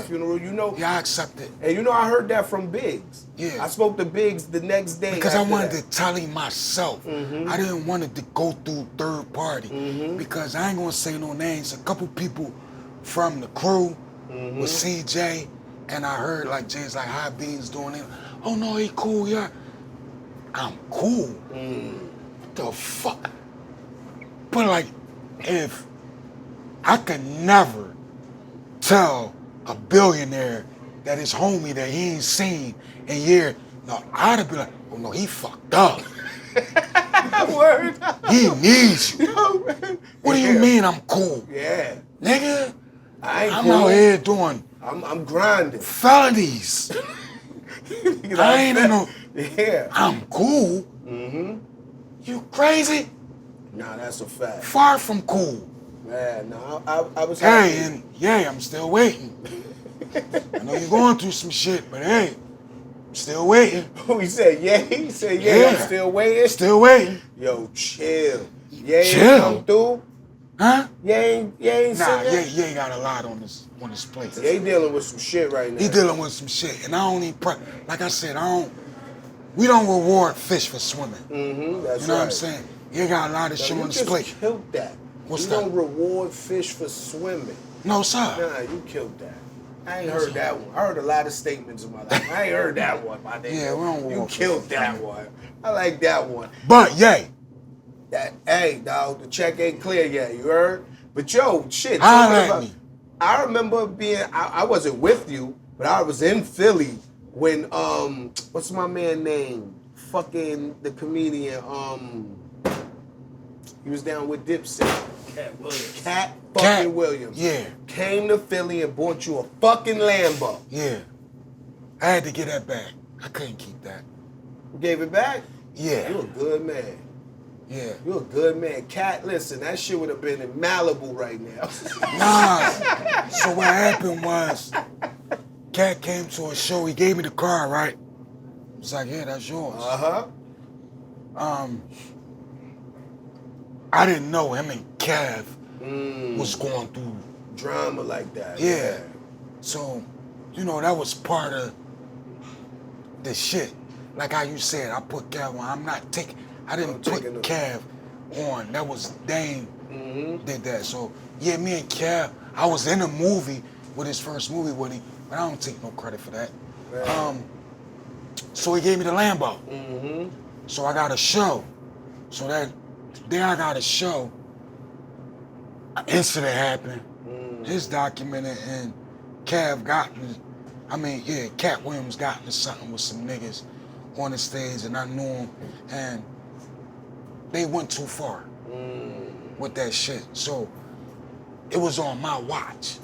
funeral, you know. Yeah, I accept it. And you know, I heard that from Biggs. Yeah. I spoke to Biggs the next day. Because I wanted to tell him myself. I didn't want it to go through third party. Because I ain't gonna say no names. A couple people from the crew with CJ, and I heard like Jay's like, how Beans doing it? Oh no, he cool, yeah. I'm cool. What the fuck? But like, if I could never tell a billionaire that his homie that he ain't seen in years, no, I'd have been like, oh no, he fucked up. Word. He needs you. Yo, man. What do you mean I'm cool? Yeah. Nigga, I'm out here doing I'm grinding. felonies. I ain't in no. Yeah. I'm cool. You crazy? Nah, that's a fact. Far from cool. Man, no, I was Hey, and yeah, I'm still waiting. I know you're going through some shit, but hey, I'm still waiting. He said, yeah. He said, yeah, I'm still waiting. Still waiting. Yo, chill. Yeah, Chill. ain't come through. Huh? Yeah, ain't Nah, seen that? yeah, ain't got a lot on his plate. They dealing with some shit right now. He dealing with some shit, and I don't even like I said, I we don't reward fish for swimming. That's you know right. what I'm saying? You got a lot of shit on this plate. You killed that. What's you that? don't reward fish for swimming. No, sir. Nah, you killed that. I ain't heard that one. I heard a lot of statements in my life. I ain't heard that one, my nigga. Yeah, we don't You reward killed fish. that one. I like that one. But, yay. That, hey, dog, the check ain't clear yet, you heard? But yo, shit. Holla at me. I remember I wasn't with you, but I was in Philly when, what's my man name? Fucking the comedian, he was down with Dipset. Cat fucking Williams. Yeah. Came to Philly and bought you a fucking Lambo. Yeah. I had to get that back. I couldn't keep that. You gave it back? Yeah. You a good man. Yeah. You a good man. Cat, listen, that shit would have been in Malibu right now. Nah. So what happened was, Cat came to a show. He gave me the car, right? I was like, yeah, that's yours. Uh-huh. I didn't know him and Kev was going through drama like that. Yeah. So, you know, that was part of the shit. Like how you said, I put Kev on. I didn't put Kev on. That was Dame did that. So, yeah, me and Kev, I was in a movie with his first movie with him, but I don't take no credit for that. Right. So he gave me the Lambo. So I got a show. So then I got a show. An incident happened. It's documented, and Cat Williams got into something with some niggas on the stage, and I knew him, and they went too far with that shit. So it was on my watch.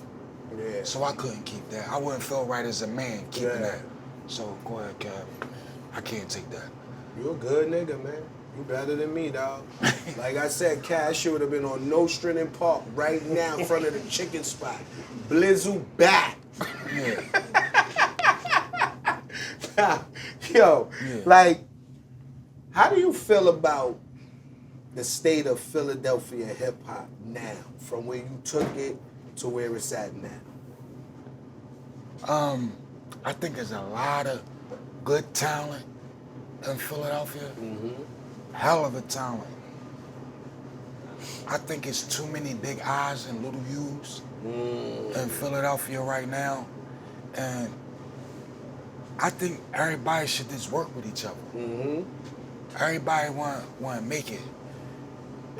Yeah. So I couldn't keep that. I wouldn't feel right as a man keeping that. So go ahead, Kev. I can't take that. You a good nigga, man. You better than me, dog. Like I said, Cash would have been on Nostrand and Park right now in front of the chicken spot. Blizzle back. Yeah. Yo, Yeah. like, how do you feel about the state of Philadelphia hip hop now, from where you took it to where it's at now? I think there's a lot of good talent in Philadelphia. Hell of a talent. I think it's too many big I's and little U's in Philadelphia right now. And I think everybody should just work with each other. Everybody want to make it.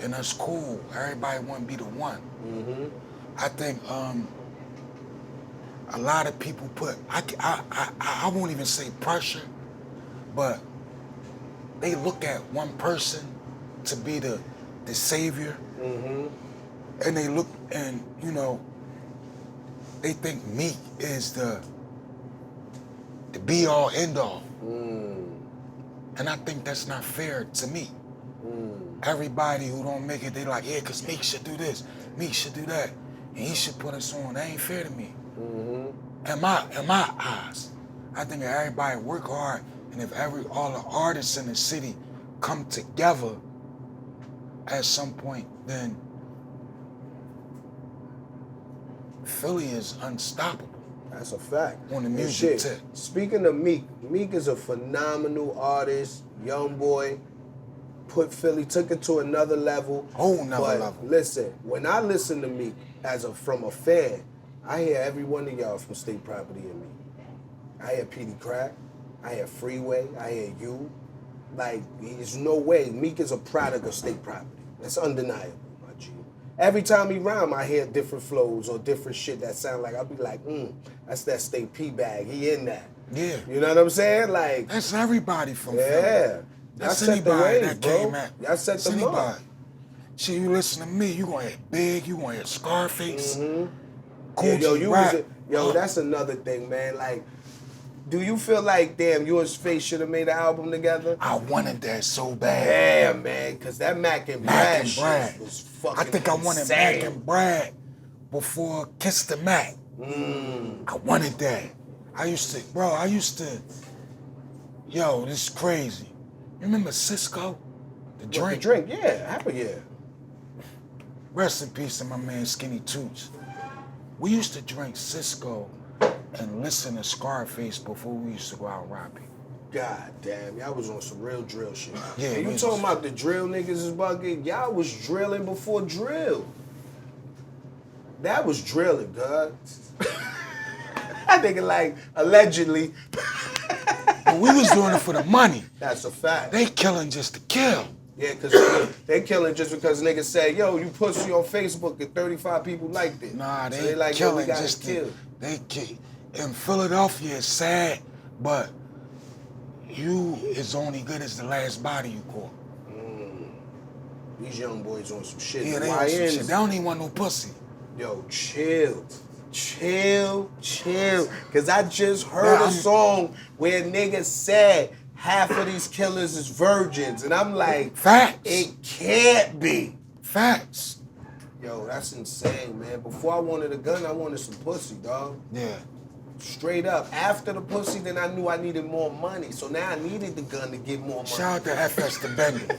And that's cool. Everybody want to be the one. I think a lot of people put, I won't even say pressure, but they look at one person to be the savior, and they look, and you know, they think Meek is the be all end all, and I think that's not fair to me. Everybody who don't make it, they like, yeah, cause Meek should do this, Meek should do that, and he should put us on. That ain't fair to me. In my eyes, I think if everybody work hard, and if all the artists in the city come together at some point, then Philly is unstoppable. That's a fact. On the music tip. Speaking of Meek, Meek is a phenomenal artist, young boy. Took it to another level. Level. Listen, when I listen to Meek from a fan, I hear every one of y'all from State Property in me. I hear Petey Crack, I hear Freeway, I hear you. Like, there's no way. Meek is a product of State Property. That's undeniable, my G. Every time he rhyme, I hear different flows or different shit that sound like, I'll be like, that's that State P bag. He in that. Yeah. You know what I'm saying? Like, that's everybody from Philly. Yeah. That's Y'all set the anybody waves, that bro. came at. Y'all set the mark. Shit, you listen to me, you gonna hear Big, you gonna hear Scarface, That's another thing, man. Like, do you feel like, damn, you and Space should have made an album together? I wanted that so bad. Yeah, man, because that Mac and Brad shit was fucking I think I wanted insane. Mac and Brad before Kiss the Mac. I wanted that. I used to, yo, this is crazy. You remember Cisco? The drink? The drink, yeah, hell yeah. Rest in peace to my man Skinny Toots. We used to drink Cisco and listen to Scarface before we used to go out robbing. God damn, y'all was on some real drill shit. Yeah, and you talking about the drill niggas is bugging? Y'all was drilling before drill. That was drilling, God. I think like allegedly. But we was doing it for the money. That's a fact. They killing just to kill. Yeah, because they killing just because niggas say, yo, you pussy on Facebook and 35 people liked it. Nah, so they like, killing yo, just to, in Philadelphia, it's sad, but you is only good as the last body you caught. These young boys on some shit. Yeah, they on some shit. They don't even want no pussy. Yo, chill. Cause I just heard a song where niggas said half of these killers is virgins. And I'm like, facts. It can't be. Facts. Yo, that's insane, man. Before I wanted a gun, I wanted some pussy, dog. Yeah. Straight up. After the pussy, then I knew I needed more money. So now I needed the gun to get more money. Shout out to FS the Bender.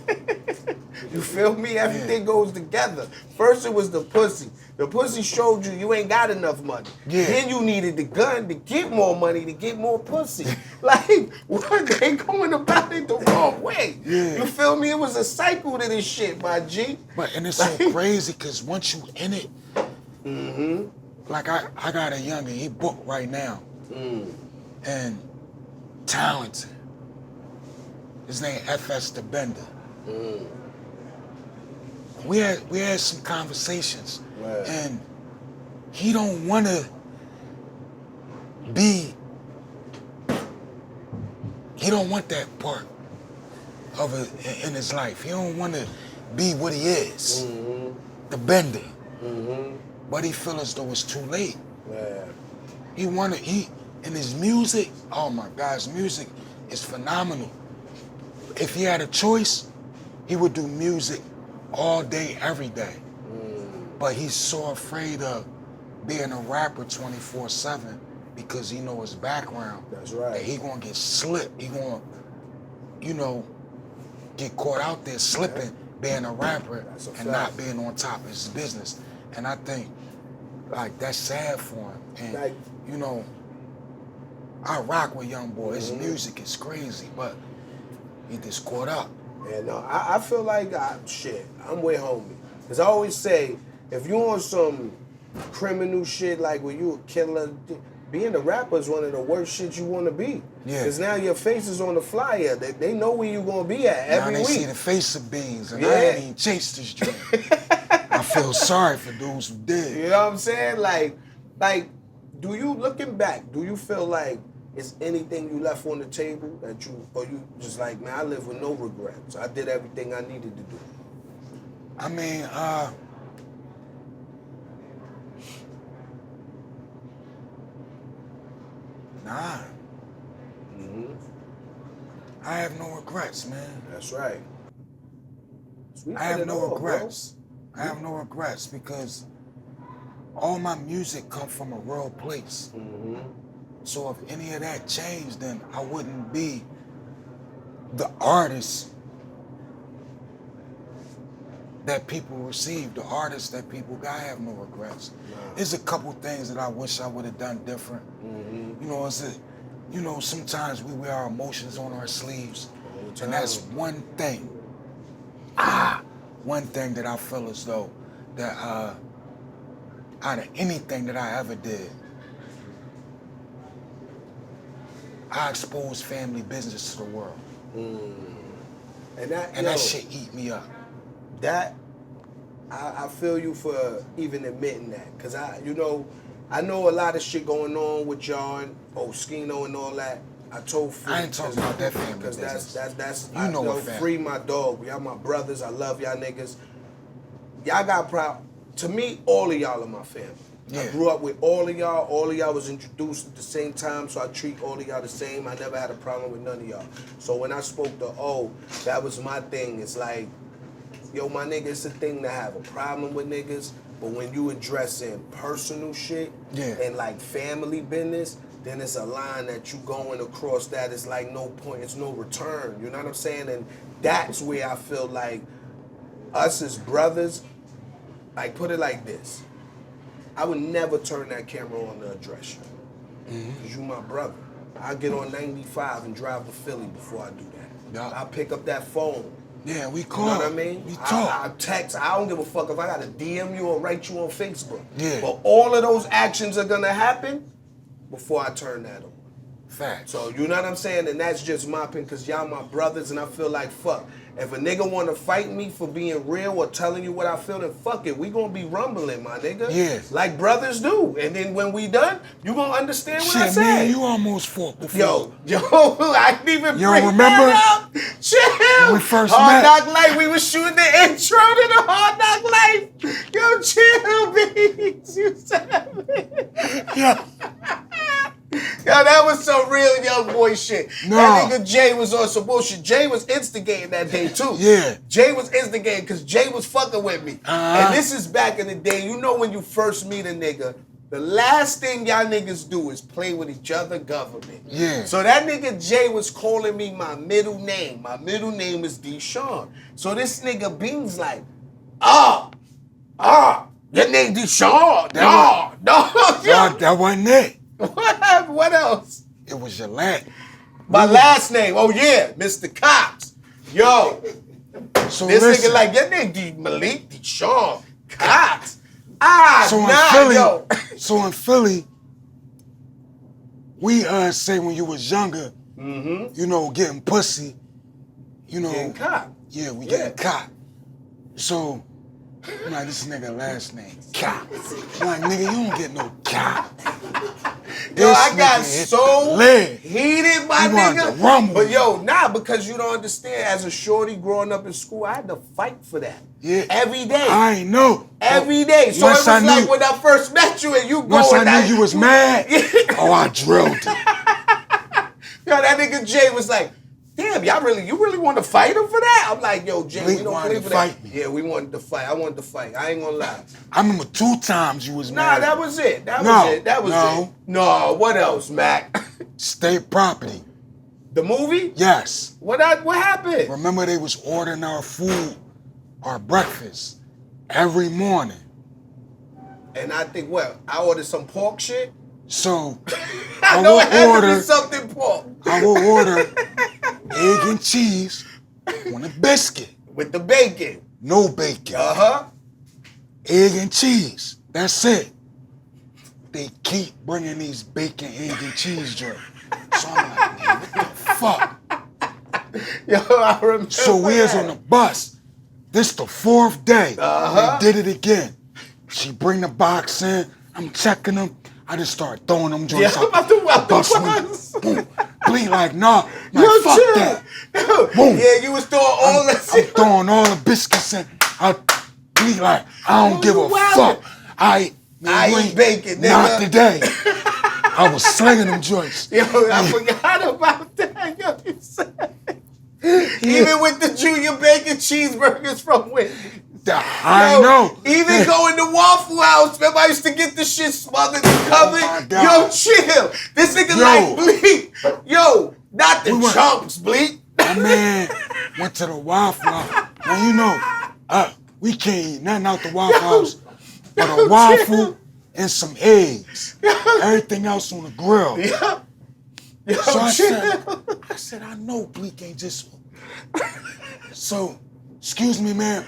You feel me? Everything goes together. First it was the pussy. The pussy showed you ain't got enough money. Yeah. Then you needed the gun to get more money, to get more pussy. Like, what? They going about it the wrong way. Yeah. You feel me? It was a cycle to this shit, my G. But, and it's so crazy, because once you in it, like I got a youngin', he booked right now. And talented. His name FS the Bender. We had some conversations, right. And he don't want to be. He don't want that part of it in his life. He don't want to be what he is, the Bender. But he feel as though it's too late. Yeah. In his music. Oh my God, his music is phenomenal. If he had a choice, he would do music all day, every day. But he's so afraid of being a rapper 24/7 because he know his background. That's right. That he gonna get slipped. He gonna, get caught out there slipping, being a rapper and not being on top of his business. And I think, like, that's sad for him. And, Like, I rock with young boy. His music is crazy, but he just caught up. Yeah, no, I feel like, I'm with homie. Because I always say, if you on some criminal shit, like when you a killer, being a rapper is one of the worst shit you want to be. Yeah. Because now your face is on the flyer. They know where you going to be at every now week. they see the face of Beans, and I ain't even chased this dream. I feel sorry for those who did. You know what I'm saying? Like, do you, looking back, do you feel like is anything you left on the table that or you just like, man, I live with no regrets. I did everything I needed to do. I mean, nah. I have no regrets, man. That's right. I have no regrets. I have no regrets because all my music come from a real place. So if any of that changed, then I wouldn't be the artist that people receive, the artist that people got. I have no regrets. There's a couple things that I wish I would have done different. Sometimes we wear our emotions on our sleeves, and that's one thing. One thing that I feel as though that out of anything that I ever did, I exposed family business to the world. And that shit eat me up. I feel you for even admitting that. Cause I know a lot of shit going on with y'all and Skino and all that. I told Free. I ain't talking about that family business. That's what family. Free my dog. Y'all my brothers. I love y'all niggas. Y'all got proud. To me, all of y'all are my family. Yeah. I grew up with all of y'all. All of y'all was introduced at the same time, so I treat all of y'all the same. I never had a problem with none of y'all. So when I spoke to that was my thing. It's like, yo, my nigga, it's a thing to have a problem with niggas, but when you addressing personal shit and like family business, then it's a line that you going across that is like no point, it's no return. You know what I'm saying? And that's where I feel like us as brothers, like put it like this. I would never turn that camera on to address you. Because you my brother. I get on 95 and drive to Philly before I do that. Yeah. I pick up that phone. Yeah, we call. You know what I mean? We talk. I text. I don't give a fuck if I gotta DM you or write you on Facebook. Yeah. But all of those actions are gonna happen before I turn that on. Fact. So you know what I'm saying? And that's just my opinion, because y'all my brothers, and I feel like, fuck. If a nigga wanna fight me for being real or telling you what I feel, then fuck it. We gonna be rumbling, my nigga. Yeah. Like brothers do. And then when we done, you gonna understand what I Shit, said. man, you almost fought before. Yo, I didn't even Yo, bring remember that up. Chill. when we first Hard met? Knock Life. We was shooting the intro to the Hard Knock Life. Yo, chill, Beans. You savage. Yeah. Yo, that was some real young boy shit. No. That nigga Jay was on some bullshit. Jay was instigating that day too. Yeah. Jay was instigating because Jay was fucking with me. And this is back in the day. You know when you first meet a nigga, the last thing y'all niggas do is play with each other government. Yeah. So that nigga Jay was calling me my middle name. My middle name is Deshaun. So this nigga Beans like, your name Deshaun. No. That wasn't it. What else? It was your last. My last name. Oh yeah, Mr. Cox. Yo, So this listen, nigga like your name Malik Deshaun Cox. So in Philly, we say when you was younger, you know, getting pussy, you know, Getting caught. Yeah, we getting caught. So I'm like, this nigga last name Cop. I'm like, nigga, you don't get no Cop. Yo, I got so heated, my nigga. But yo, because you don't understand. As a shorty growing up in school, I had to fight for that. Yeah. Every day. I ain't know. Every day. So it was like when I first met you and you going. Once I knew you was mad, oh, I drilled it. Yo, that nigga Jay was like, damn, you really want to fight him for that? I'm like, yo, Jay, we don't play for that. Yeah, we wanted to fight. I wanted to fight. I ain't gonna lie. I remember 2 times you was mad. Nah, that was it. That was it. No, what else, Mac? State property. The movie? Yes. What happened? Remember they was ordering our food, our breakfast, every morning. And I think, I ordered some pork shit? So, I know it had to be something pork. I will order egg and cheese on a biscuit. With the bacon. No bacon. Egg and cheese. That's it. They keep bringing these bacon, egg, and cheese joints. So I'm like, man, what the fuck? Yo, I remember. So we was on the bus. This the 4th day. They did it again. She bring the box in. I'm checking them. I just start throwing them joints out the bus. Boom. Bleek like, nah. Like, yo, fuck chill. that. Boom. Yeah, you was throwing all that shit. I'm throwing all the biscuits in. Bleek like, I don't give a fuck. I eat bacon, nigga. Not today. I was slinging them joints. Yo, I forgot about that. Yo, you said. Even with the junior bacon cheeseburgers from Wendy's. I know. Even going to Waffle House, remember I used to get the shit smothered and covered. Yo, chill. This nigga like Bleek. Yo, not the chunks, Bleek. My man went to the Waffle House. Now you know, we can't eat nothing out the Waffle House but a waffle and some eggs. Everything else on the grill. So I said, I know Bleek ain't just. So, excuse me, man.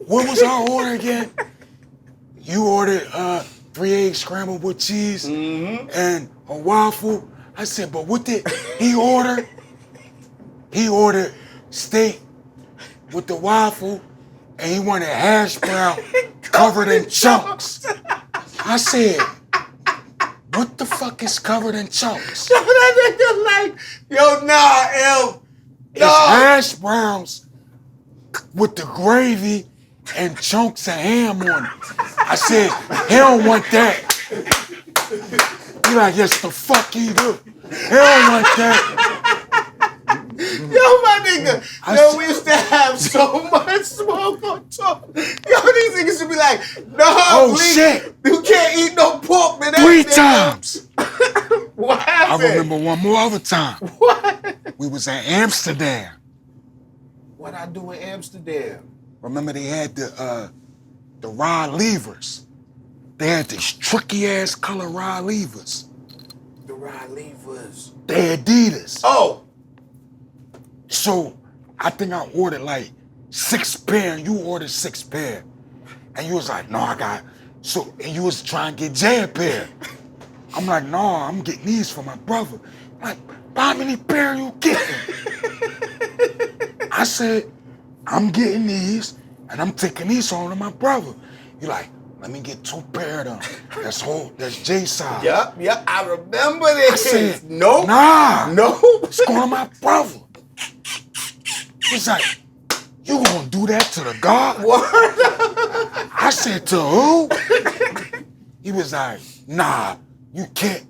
What was our order again? You ordered 3 eggs scrambled with cheese and a waffle. I said, but what did he order? He ordered steak with the waffle and he wanted hash brown covered in chunks. I said, what the fuck is covered in chunks? So that nigga like, yo, nah, L. It's hash browns with the gravy and chunks of ham on it. I said, he don't want that. He like, yes, the fuck he do. He don't want that. Yo, my nigga. We used to have so much smoke on top. Yo, these niggas should be like, no, shit. You can't eat no pork, man. 3 times. What happened? I remember one more other time. What? We was at Amsterdam. What I do in Amsterdam? Remember they had the rod levers. They had these tricky ass color rod levers. The ride levers? They Adidas. Oh. So I think I ordered like 6 pair and you ordered 6 pair. And you was like, no, I got, so, and you was trying to get Jay a pair. I'm like, no, I'm getting these for my brother. I'm like, how many pair you getting? I said, I'm getting these and I'm taking these home to my brother. You like, let me get 2 pair of them. That's Jay size. Yep, I remember this. I said, nope. Nah. Nope. It's going to my brother. He's like, you gonna do that to the God? What? I said, to who? He was like, nah, you can't.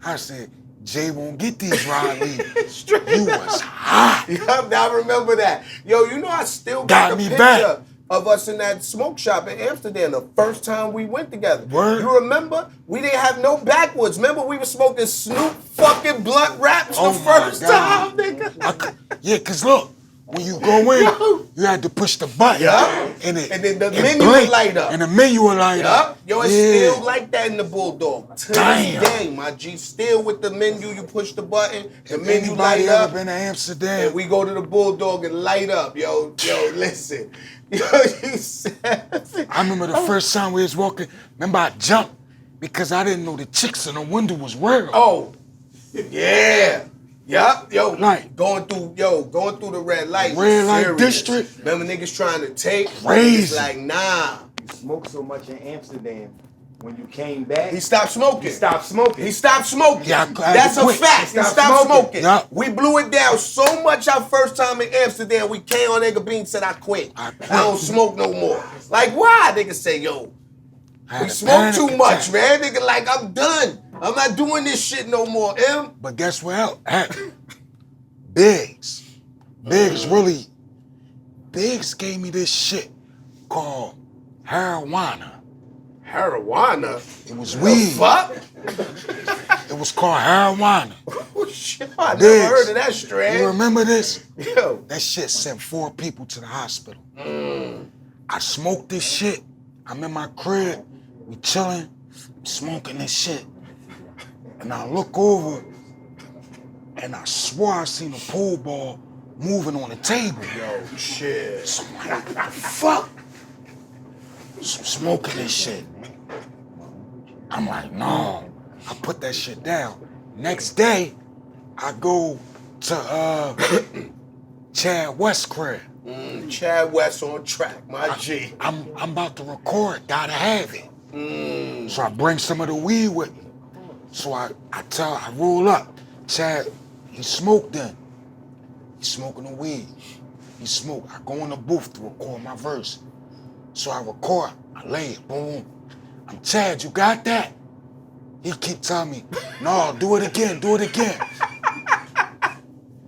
I said, Jay won't get these ride levers. You was hot. Yep, I remember that. Yo, you know I still Got got a me picture back. of us in that smoke shop in Amsterdam the first time we went together. Word. You remember? We didn't have no backwoods. Remember we were smoking Snoop fucking blunt wraps Oh the my first God. time, nigga? Yeah, cause look, when you go in, you had to push the button. Yeah. And then the it menu would light up. And the menu would light up. Yo, it's still like that in the Bulldog. To Damn. this day, my G, still with the menu, you push the button, the If menu anybody light ever up, been to Amsterdam, and we go to the Bulldog and light up. Yo, listen. Yo, you said. I remember the first time we was walking, remember I jumped because I didn't know the chicks in the window was real. Oh, yeah. Yup, yo, Like, going through the red light. Red light serious. district. Remember niggas trying to take? Crazy. It's like, nah. You smoked so much in Amsterdam. When you came back, He stopped smoking. He stopped smoking. He stopped smoking. Yeah, I That's a quit. fact. He He stopped stopped smoking. Yeah. We blew it down so much our first time in Amsterdam, we came on Nigga Bean said, I quit. I don't smoke no more. Like, why? Nigga say, yo, we smoke too much, man. Nigga like, I'm done. I'm not doing this shit no more, M. But guess what else happened? Biggs gave me this shit called marijuana. Marijuana? It was weed. Fuck? It was called marijuana. Oh, shit. I never Biggs. heard of that strand. You remember this? Yo. That shit sent 4 people to the hospital. I smoked this shit. I'm in my crib. We chilling, smoking this shit. And I look over, and I swore I seen a pool ball moving on the table. Yo, shit. So I'm like, what the fuck? So I'm smoking this shit. I'm like, no. I put that shit down. Next day, I go to Chad West's crib. Chad West on track, my G. I'm about to record, gotta have it. So I bring some of the weed with me. So I roll up. Chad, he smoked then. He's smoking the weed. He smoked. I go in the booth to record my verse. So I record, I lay it, boom. I'm Chad, you got that? He keep telling me, no, do it again.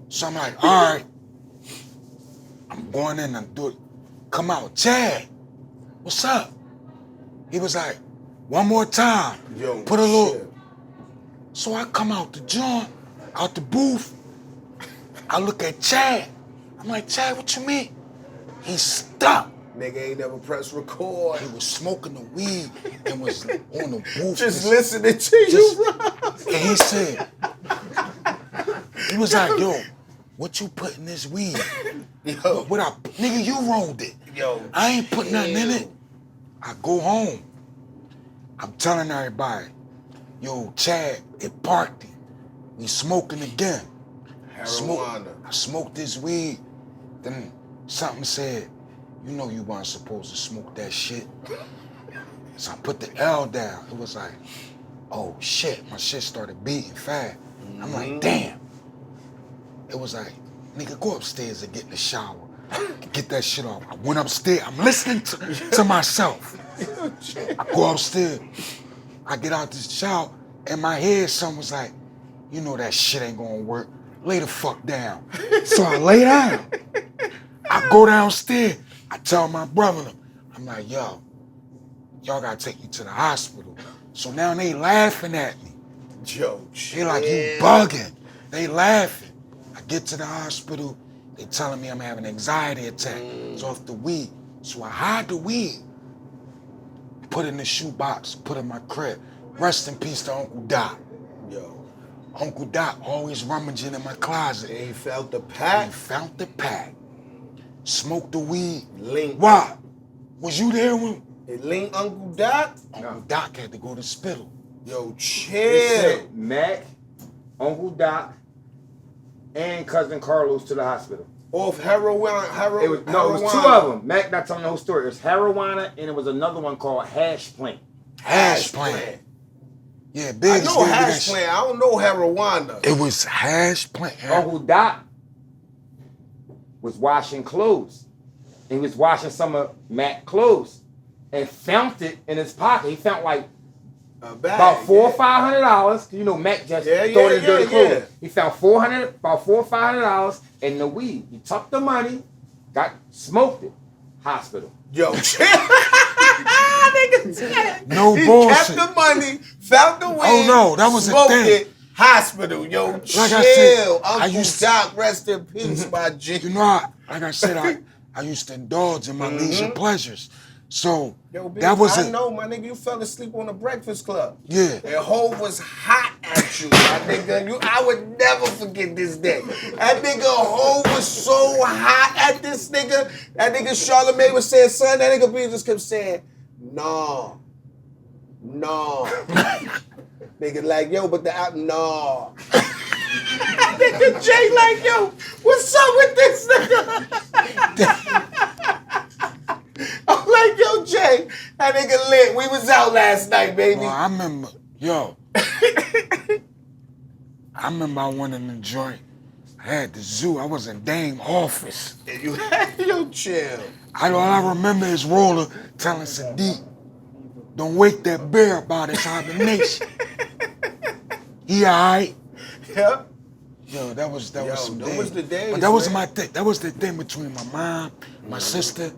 So I'm like, all right. I'm going in and do it. Come out, Chad, what's up? He was like, one more time. Yo, put a little. shit. So I come out the joint, out the booth. I look at Chad. I'm like, Chad, what you mean? He's stuck. Nigga ain't never pressed record. He was smoking the weed and was on the booth. Just listening to you. And he said, he was like, yo, what you put in this weed? Yo, Nigga, you rolled it. Yo, I ain't put nothing in it. I go home. I'm telling everybody, yo, Chad, it parked it. We smoking again. marijuana. I smoked this weed. Then something said, you know you weren't supposed to smoke that shit. So I put the L down. It was like, oh shit, my shit started beating fast. I'm like, damn. It was like, nigga, go upstairs and get in the shower. Get that shit off. I went upstairs. I'm listening to myself. I go upstairs. I get out this shower. In my head, something was like, you know that shit ain't gonna work. Lay the fuck down. So I lay down. I go downstairs. I tell my brother, I'm like, yo, y'all gotta take me to the hospital. So now they laughing at me. Yo, They like, you bugging. They laughing. I get to the hospital. They telling me I'm having an anxiety attack. It's off the weed. So I hide the weed. Put it in the shoebox. Put it in my crib. Rest in peace to Uncle Doc. Yo. Uncle Doc always rummaging in my closet. And he felt the He pack. found the pack. Smoked the weed. Link. Why? Was you there when It linked Uncle Doc. Uncle Doc had to go to Spittle? Yo, It chill. sent Mac, Uncle Doc, and cousin Carlos to the hospital. Off heroin. It was two of them. Mac not telling the whole story. It was Marijuana and it was another one called Hash Plant. Hash plant. Yeah, I Biggs know gave me that hash shit. plant. I don't know marijuana. It was hash plant. Uncle Doc was washing clothes. He was washing some of Mac's clothes and found it in his pocket. He found like A bag, about $400 or yeah. $500. You know, Mac just Yeah, throw it in yeah, dirty yeah, clothes. yeah. He found about $400 or $500 in the weed. He took the money, smoked it, hospital. Yo, chill. Nigga said No he bullshit. kept the money, found the weed. Oh, no, that was the smoked thing. it, hospital. Yo, chill. Like I said, I Uncle used to- Doc, rest in peace, my G. You know, like I said, I used to indulge in my leisure pleasures. So Yo, bitch, that was I know, my nigga, you fell asleep on the Breakfast Club. Yeah. And Hov was hot at you, my nigga. I would never forget this day. That nigga Hov was so hot at this nigga. That nigga Charlamagne was saying, son, that nigga B just kept saying, no. Nigga like, yo, but the app, no. Nigga Jay like, yo, what's up with this nigga? I'm like, yo, Jay, that nigga lit. We was out last night, baby. Well, I remember, I remember I went in the joint. I had the zoo. I was in Dame office. And you, yo, chill. All I remember is Roller telling Sadiq, don't wake that bear about his hibernation. He alright. Yep. Yo, that was some those days. was the days, But that was man. my thing. That was the thing between my mom, my sister.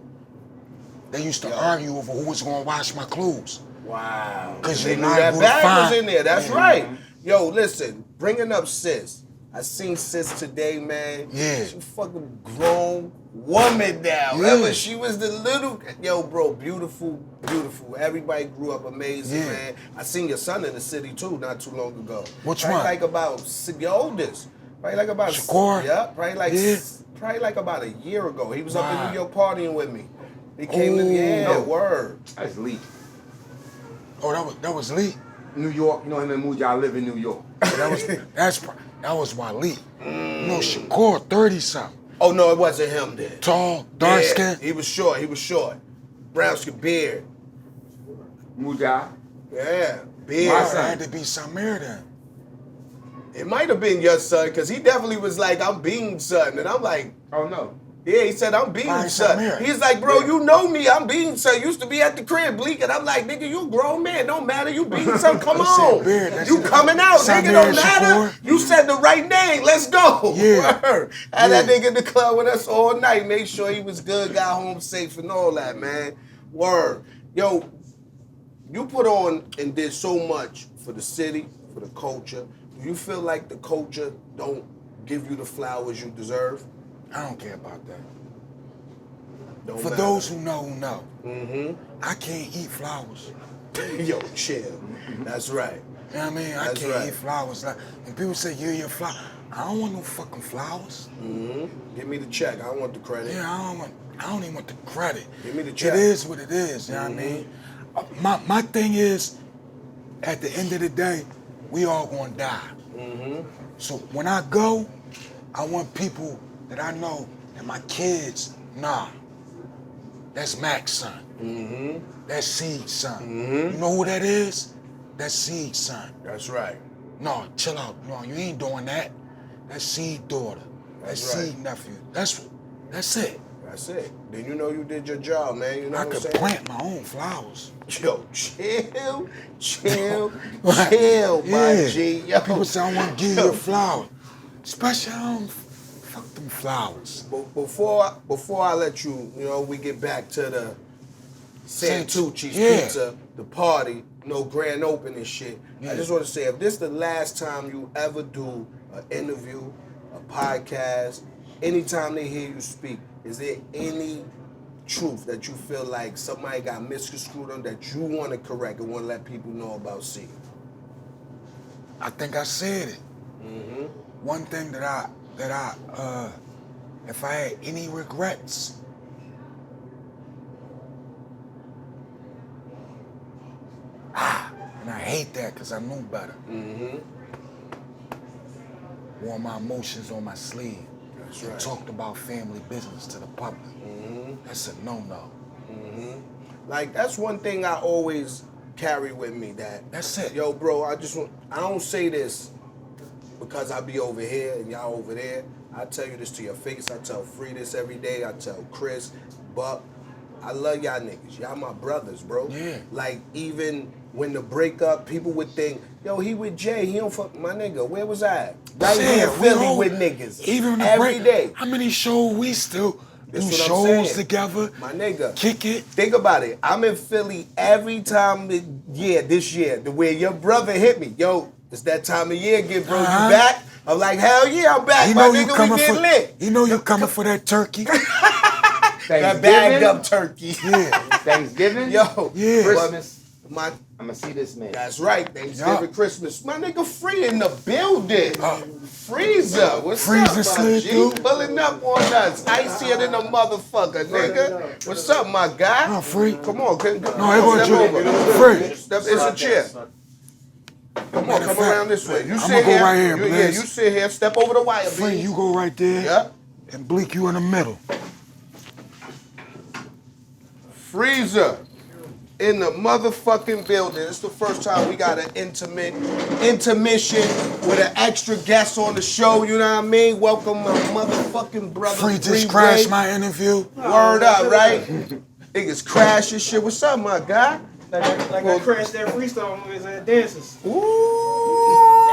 They used to argue over who was gonna wash my clothes. Wow. 'Cause they you knew know that I bag would was find- in there. That's Yeah. right. Yo, listen, bringing up Sis. I seen Sis today, man. Yeah. She fucking grown woman now. Yeah. Remember, she was the little, yo, bro, beautiful, beautiful. Everybody grew up amazing, Yeah. man. I seen your son in the city, too, not too long ago. Which Probably one? Like about, your oldest. Probably like about, Shakur? yeah, probably Yeah. like about a year ago. He was up in Wow. New York partying with me. He came to, Oh. yeah, No. word. That's Lee. Oh, that was Lee. New York, you know him and Muja live in New York. That was my Lee. You know, Shakur, 30-something. Oh, no, it wasn't him then. Tall, dark Yeah, skin. He was short. Brown skin beard. Muja. Yeah, My beard. son had to be Samir then. It might have been your son, because he definitely was like, I'm Bean's son. And I'm like, Oh no. yeah, he said, I'm Why Bean's son. Samir? He's like, bro, you know me. I'm Bean's son. Used to be at the crib, Bleek. And I'm like, nigga, you a grown man. Don't matter. You Bean's son. Come He said on. beard, that's You it. coming out, nigga. Samir Don't matter. Shakur. You said the right name. Let's go. Yeah. Word. Had that Yeah. nigga in the club with us all night. Made sure he was good, got home safe and all that, man. Word. Yo, you put on and did so much for the city, for the culture. Do you feel like the culture don't give you the flowers you deserve? I don't care about that. Don't For matter. those who know, Mm-hmm. I can't eat flowers. Yo, chill. That's right. You know what I mean? I That's can't right. eat flowers. Like, when people say, you're your flower, I don't want no fucking flowers. Mm-hmm. Give me the check. I don't want the credit. Yeah, I don't even want the credit. Give me the check. It is what it is, you know what I mean? My thing is, at the end of the day, we all gonna die. Mm-hmm. So when I go, I want people that I know and my kids, nah, that's Mac's son. Mm-hmm. That's Seed's son. Mhm. You know who that is? That's Seed's son. That's right. No, chill out. No, you ain't doing that. That's Seed daughter. That's That's right. Seed nephew. That's it. That's it. Then you know you did your job, man. You know I what I'm could saying? plant my own flowers. Yo, chill, chill, Right. chill, my Yeah. G. Yo. People say I want to give you a flower. Especially I don't fuck them flowers. Before I let you, we get back to the Santucci's Yeah. Pizza, the party, grand opening shit. Yeah. I just want to say, if this the last time you ever do an interview, a podcast, anytime they hear you speak, is there any truth that you feel like somebody got misconstrued on that you want to correct and want to let people know about C? I think I said it. one thing that I if I had any regrets, and I hate that because I knew better. Wore my emotions on my sleeve. That's and right. talked about family business to the public. That's a no-no. Like, that's one thing I always carry with me, that That's it. yo, bro, I don't say this because I be over here and y'all over there. I tell you this to your face. I tell Free this every day. I tell Chris, Buck, I love y'all niggas. Y'all my brothers, bro. Yeah. Like, even when the breakup, people would think, yo, he with Jay, he don't fuck my nigga. Where was I? Right here in Philly with niggas. Even every day. How many shows we still That's do what I'm shows saying. together? My nigga. Kick it. Think about it. I'm in Philly every time this year, the way your brother hit me. Yo, it's that time of year again, bro. You back? I'm like, hell yeah, I'm back. You My know you nigga, coming we get for lit. You know you coming for that turkey. That bagged up turkey. Yeah. Thanksgiving. Yo, Yeah. Christmas. My, I'm gonna see this man. that's right. Thanksgiving, Yup. Christmas. My nigga Free in the building. Freezer, what's Freezer up, my slid G? through. Pulling up on us. Icier than a motherfucker, nigga. What's up, my guy? No, Free. Come on, No, I step want over. you. Free. Step, it's a chair. Come on, come around this way. You I'ma sit go here. right here, Yeah, Blaze. you sit here. Step over the wire, Free, baby. you go right there. Yeah. And Bleek, you in the middle. Freezer in the motherfucking building. It's the first time we got an intermission with an extra guest on the show. You know what I mean? Welcome my motherfucking brother. Free just Freeway. crashed my interview. Word up, right? Niggas crash and shit. What's up, my guy? Like I crashed that freestyle movies and dances. Ooh.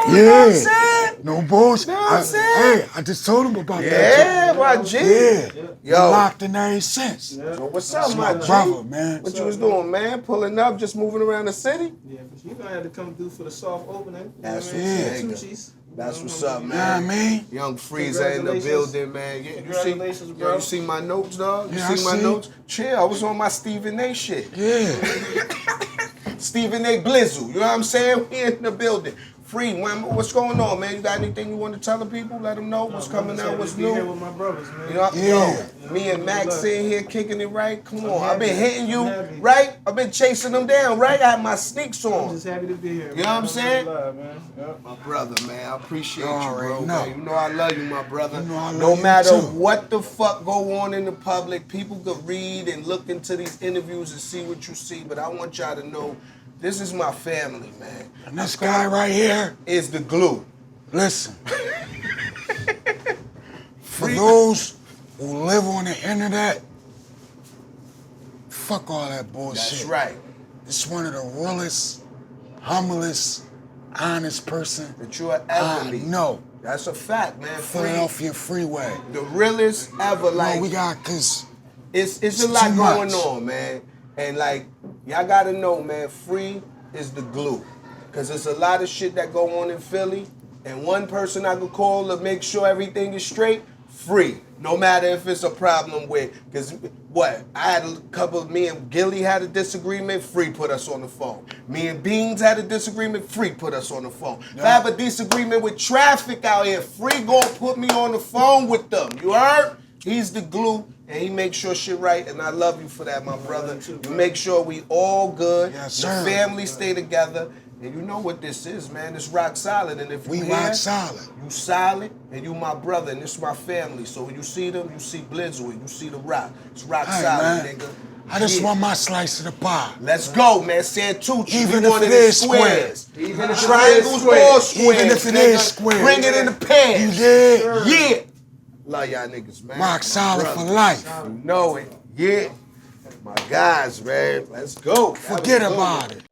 Yeah. You know what I'm saying? No bullshit. Know what I'm saying? Hey, I just told him about that. Yeah, my G. Yeah. Yo. Locked in there since. So what's up, That's my my G? brother, man. What you was doing, man? Pulling up, just moving around the city? Yeah, but you gonna have to come through for the soft opening. You That's know what I mean? what's up, Tucci's. That's what's up, You know what I man. mean? Young Freezer in the Congratulations. building, man. You Congratulations, see, bro. you see my notes, dog? You Yeah, I see my see. notes? Chill, I was on my Stephen A shit. Yeah. Stephen A Blizzle, you know what I'm saying? We in the building. Free, man, what's going on, man? You got anything you want to tell the people? Let them know what's coming out, what's Be here new. with my brothers, man. You know, Yeah. yo, me and Max sitting here kicking it right. Come on, happy. I've been hitting you, I'm happy. right? I've been chasing them down, right? I had my sneaks I'm on. just happy to be here. You know what I'm saying? Love, man. Yep. My brother, man, I appreciate You you, already bro. know. Man. You know I love you, my brother. You know I love no you matter too. what the fuck go on in the public, people could read and look into these interviews and see what you see. But I want y'all to know, this is my family, man. And this guy right here, Is the glue. listen. For those who live on the internet, fuck all that bullshit. That's right. It's one of the realest, humblest, honest person That you'll ever I meet. know. That's a fact, man. Free, Philadelphia Freeway. the realest ever. Like, No, we got, cause it's it's a lot too going much. on, man. And like, y'all gotta know, man, Free is the glue. Cause there's a lot of shit that go on in Philly. And one person I could call to make sure everything is straight, Free. No matter if it's a problem with, cause what? I had a couple, me and Gilly had a disagreement, Free put us on the phone. Me and Beans had a disagreement, Free put us on the phone. If I have a disagreement with traffic out here, Free gonna put me on the phone with them. You heard? He's the glue, and he makes sure shit right, and I love you for that, my brother. You make sure we all good, Yes, the sir. family stay together, and you know what this is, man. It's Roc Solid, and if we you rock here, solid. you solid, and you my brother, and this my family. So when you see them, you see Blizzle, and you see the Rock. It's Roc Hey, Solid, man. nigga. I just Yeah. want my slice of the pie. Let's go, man. Santucci. Even we if wanted it is squares. Even if it Triangles is square. or squares. Even if it nigga. is square. Bring it in the pants. You did? Yeah. Love y'all niggas, man. Rock My solid brother. for life. You know it. Yeah. My guys, man. Let's go. Forget That was good. about it.